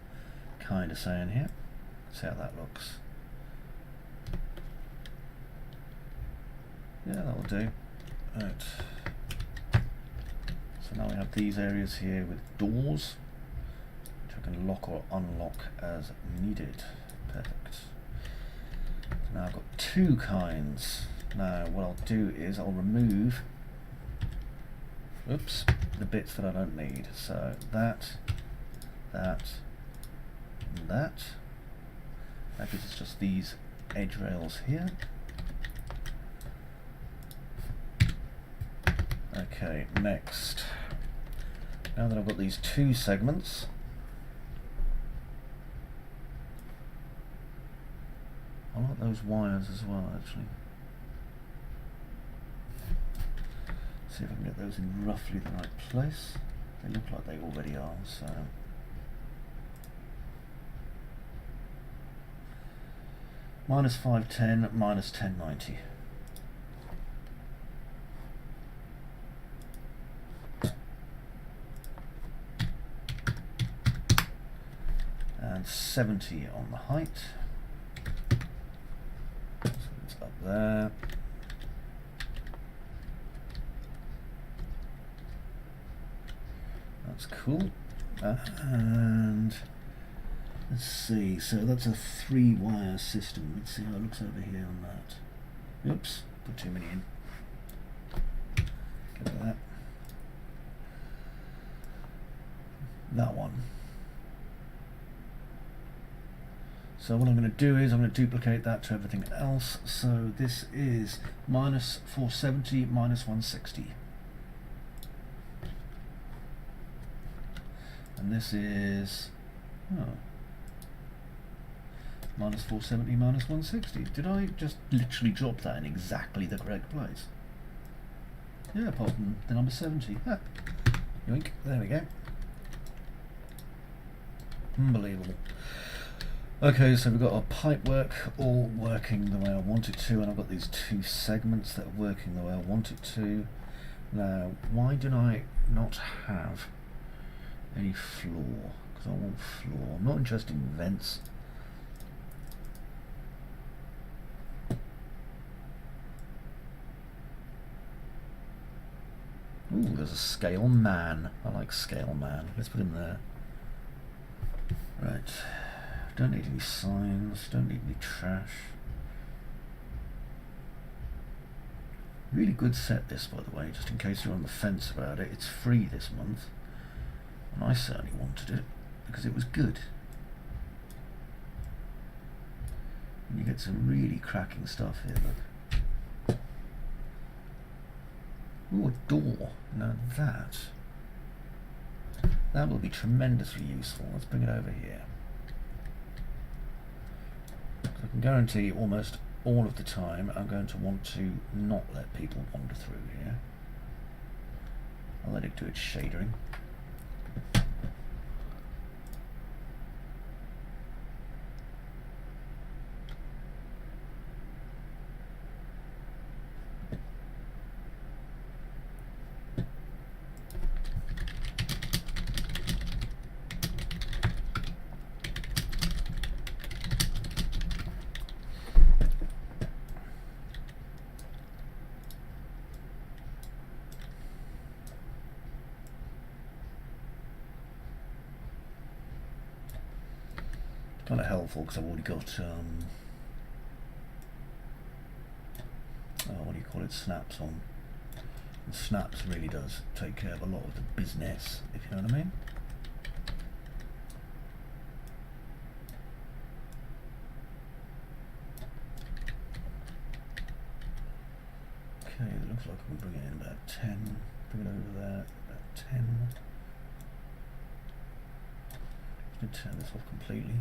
kind of saying here. See how that looks. Yeah, that'll do. Right. So now we have these areas here with doors, which I can lock or unlock as needed. Perfect. So now I've got two kinds. Now what I'll do is I'll remove, oops, the bits that I don't need. So that, and that. That gives us just these edge rails here. Okay, next. Now that I've got these two segments, I like those wires as well, actually. See if I can get those in roughly the right place. They look like they already are, so. Minus 510, minus 1090. And 70 on the height. So it's up there. That's cool. And let's see, so that's a 3-wire system. Let's see how it looks over here on that. Oops, put too many in. Get that. That one. So what I'm going to do is I'm going to duplicate that to everything else. So this is minus 470, minus 160. And this is minus 470, minus 160. Did I just literally drop that in exactly the correct place? Yeah, apart from the number 70. Ah, yoink, there we go. Unbelievable. Okay, so we've got our pipe work all working the way I want it to, and I've got these two segments that are working the way I want it to. Now, why do I not have any floor? Because I want floor. I'm not interested in vents. Ooh, there's a scale man. I like scale man. Let's put him there. Right. Don't need any signs, don't need any trash. Really good set this, by the way, just in case you're on the fence about it. It's free this month, and I certainly wanted it because it was good. And you get some really cracking stuff here, look. Ooh, a door. Now that will be tremendously useful. Let's bring it over here. I can guarantee almost all of the time, I'm going to want to not let people wander through here. I'll let it do its shadering. Kind of helpful because I've already got what do you call it, snaps on. And snaps really does take care of a lot of the business, if you know what I mean. Okay, it looks like we'll bring it in about 10. Bring it over there about 10. Let's turn this off completely.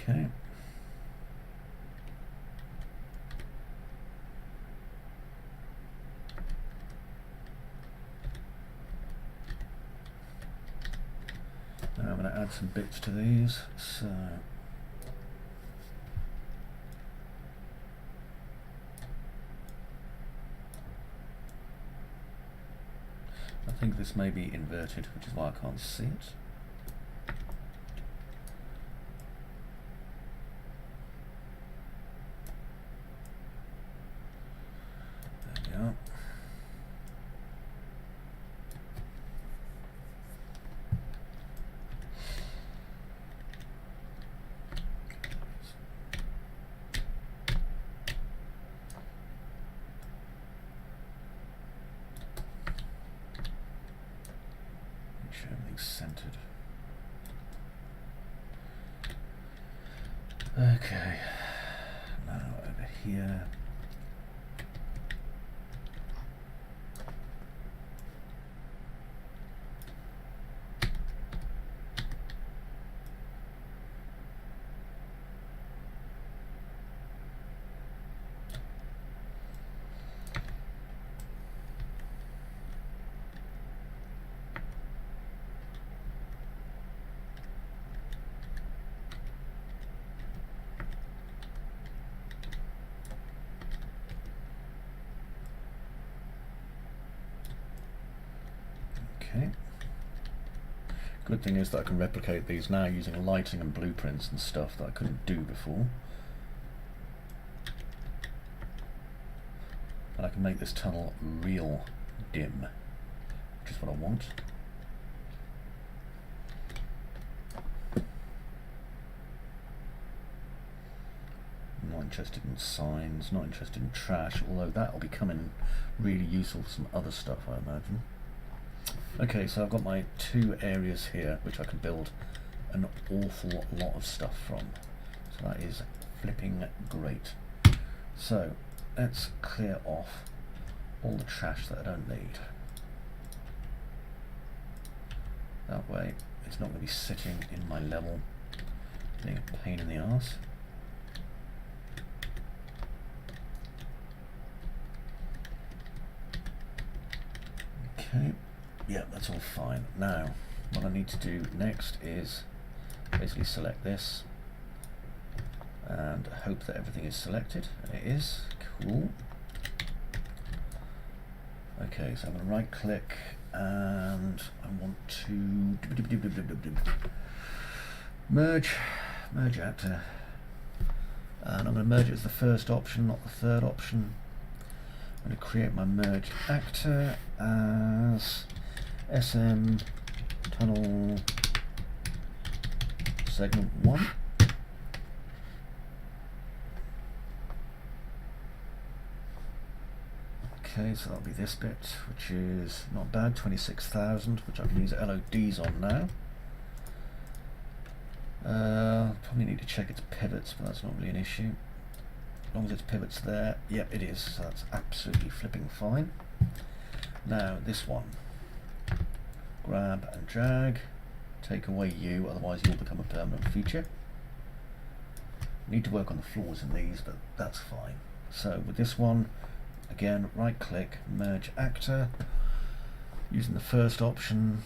Okay. Now I'm going to add some bits to these. So I think this may be inverted, which is why I can't see it. Everything's centered. Okay, now over here. Okay. Good thing is that I can replicate these now using lighting and blueprints and stuff that I couldn't do before. And I can make this tunnel real dim, which is what I want. I'm not interested in signs, not interested in trash, although that will be coming really useful for some other stuff, I imagine. Okay, so I've got my two areas here which I can build an awful lot of stuff from. So that is flipping great. So let's clear off all the trash that I don't need. That way it's not going to be sitting in my level, being a pain in the arse. Okay. Yeah, that's all fine. Now, what I need to do next is basically select this and hope that everything is selected, and it is. Cool. Okay, so I'm going to right click and I want to merge actor, and I'm going to merge it as the first option, not the third option. I'm going to create my merge actor as SM tunnel segment 1. Okay, so that'll be this bit, which is not bad, 26,000, which I can use LODs on now. Probably need to check its pivots, but that's not really an issue. As long as its pivot's there. Yep, it is. So that's absolutely flipping fine. Now this one. Grab and drag. Take away you, otherwise you'll become a permanent feature. Need to work on the flaws in these, but that's fine. So with this one, again, right click, merge actor. Using the first option.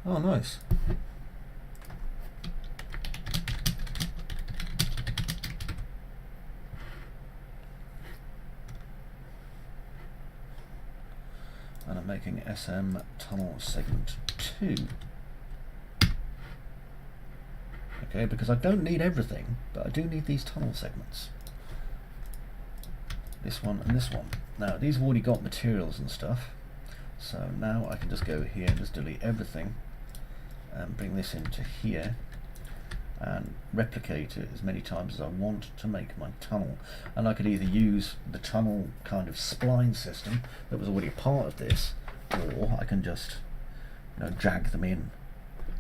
Oh, nice. And I'm making SM tunnel segment 2. Okay, because I don't need everything, but I do need these tunnel segments. This one and this one. Now, these have already got materials and stuff, so now I can just go here and just delete everything and bring this into here and replicate it as many times as I want to make my tunnel. And I could either use the tunnel kind of spline system that was already a part of this, or I can just, you know, drag them in,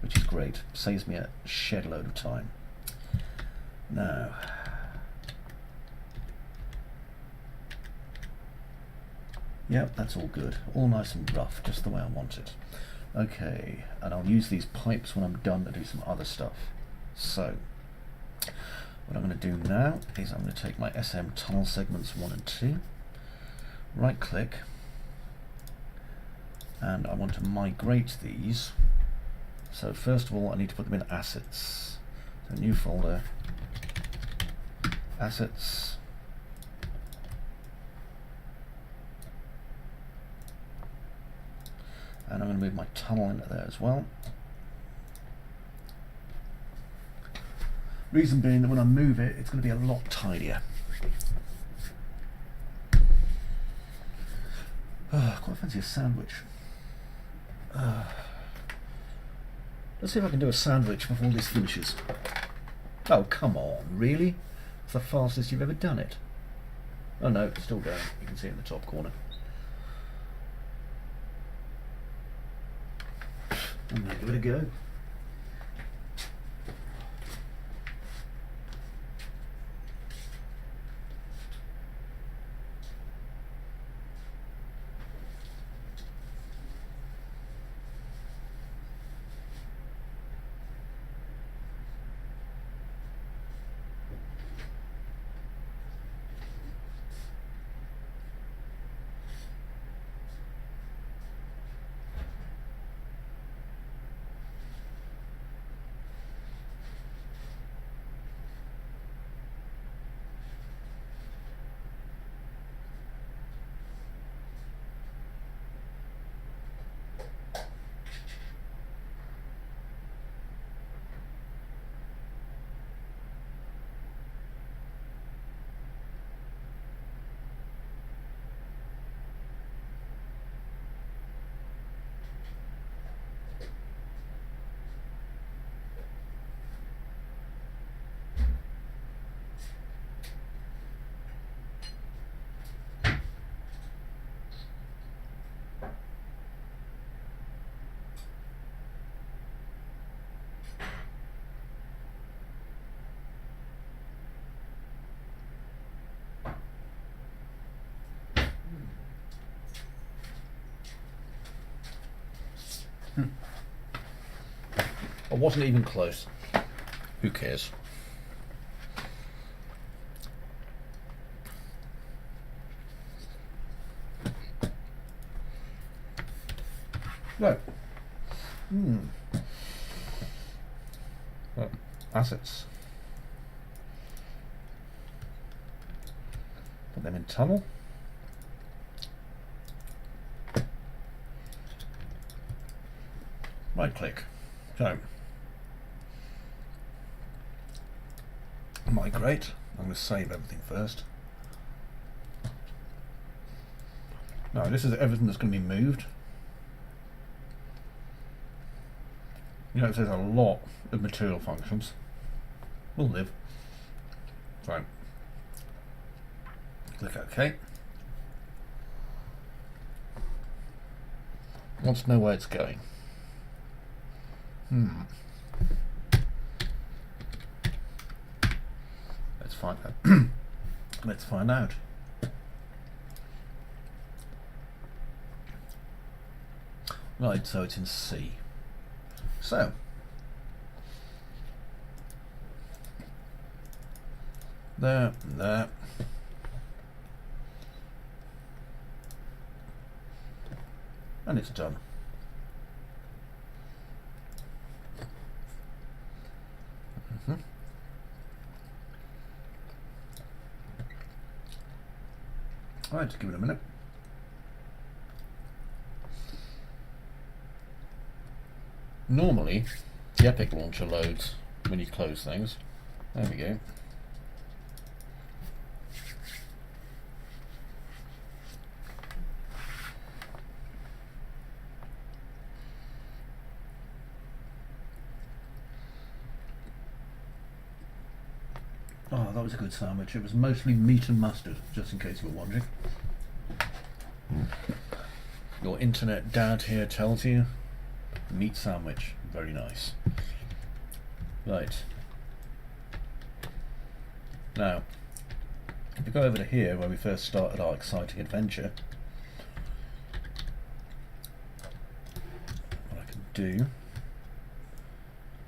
which is great. Saves me a shed load of time. Now, yep, that's all good. All nice and rough, just the way I want it. Okay, and I'll use these pipes when I'm done to do some other stuff. So, what I'm going to do now is I'm going to take my SM tunnel segments 1 and 2, right click, and I want to migrate these. So first of all I need to put them in assets. So new folder, assets, and I'm going to move my tunnel into there as well. Reason being that when I move it, it's going to be a lot tidier. Quite fancy a sandwich. Let's see if I can do a sandwich before this finishes. Oh, come on, really? It's the fastest you've ever done it. Oh no, it's still going. You can see it in the top corner. I'm going to give it a go. I wasn't even close. Who cares? No. Assets. Put them in tunnel. Right click. So migrate. I'm going to save everything first. Now this is everything that's going to be moved. You know, it says a lot of material functions. Will live. Right. Click OK. Wants to know where it's going. let's find out. Let's find out. Right, so it's in C. So there, and it's done. Right, just give it a minute. Normally, the Epic launcher loads when you close things. There we go. Oh, that was a good sandwich. It was mostly meat and mustard, just in case you were wondering. Your internet dad here tells you meat sandwich, very nice. Right. Now, if we go over to here where we first started our exciting adventure, what I can do,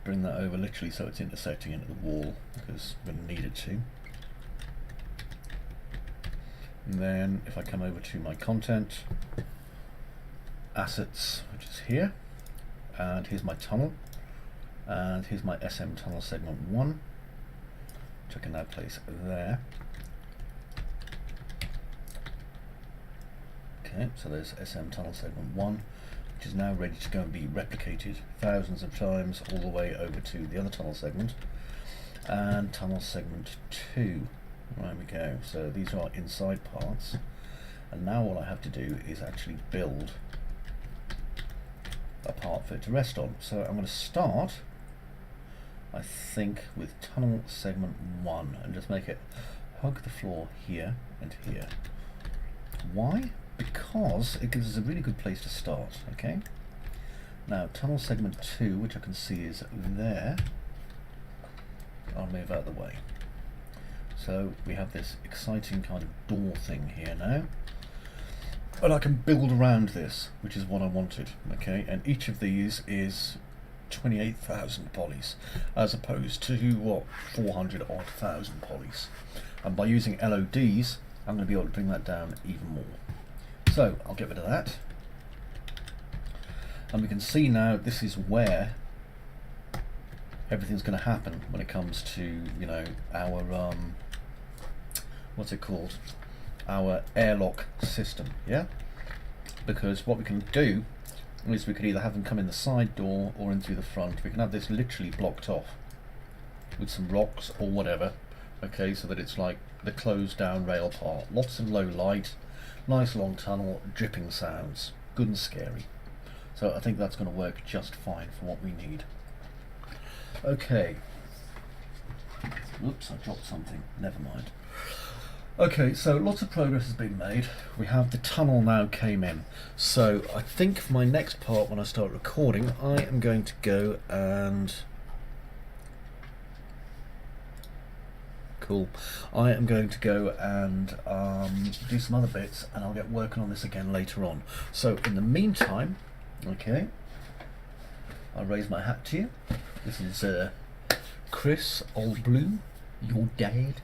bring that over literally so it's intersecting into the wall, because we're going to need it to. And then if I come over to my content, assets, which is here, and here's my tunnel, and here's my SM tunnel segment 1, which I can now place there. Okay, so there's SM tunnel segment 1, which is now ready to go and be replicated thousands of times all the way over to the other tunnel segment, and tunnel segment 2. There we go. So these are inside parts, and now all I have to do is actually build a part for it to rest on. So I'm going to start, I think, with tunnel segment 1 and just make it hug the floor here and here. Why? Because it gives us a really good place to start. Okay. Now tunnel segment 2, which I can see is there, I'll move out of the way. So we have this exciting kind of door thing here now, and I can build around this, which is what I wanted. Okay, and each of these is 28,000 polys, as opposed to what, 400 odd thousand polys. And by using LODs, I'm going to be able to bring that down even more. So I'll get rid of that, and we can see now this is where everything's going to happen when it comes to, you know, our what's it called, our airlock system. Yeah, because what we can do is we could either have them come in the side door or in through the front. We can have this literally blocked off with some rocks or whatever, okay, so that it's like the closed down rail part. Lots of low light, nice long tunnel, dripping sounds, good and scary. So I think that's going to work just fine for what we need. Okay. Oops, I dropped something. Never mind. Okay, so lots of progress has been made. We have the tunnel now came in. So I think for my next part, when I start recording, I am going to go and... Cool. I am going to go and do some other bits, and I'll get working on this again later on. So in the meantime, okay, I'll raise my hat to you. This is Cris, old blue, your dad.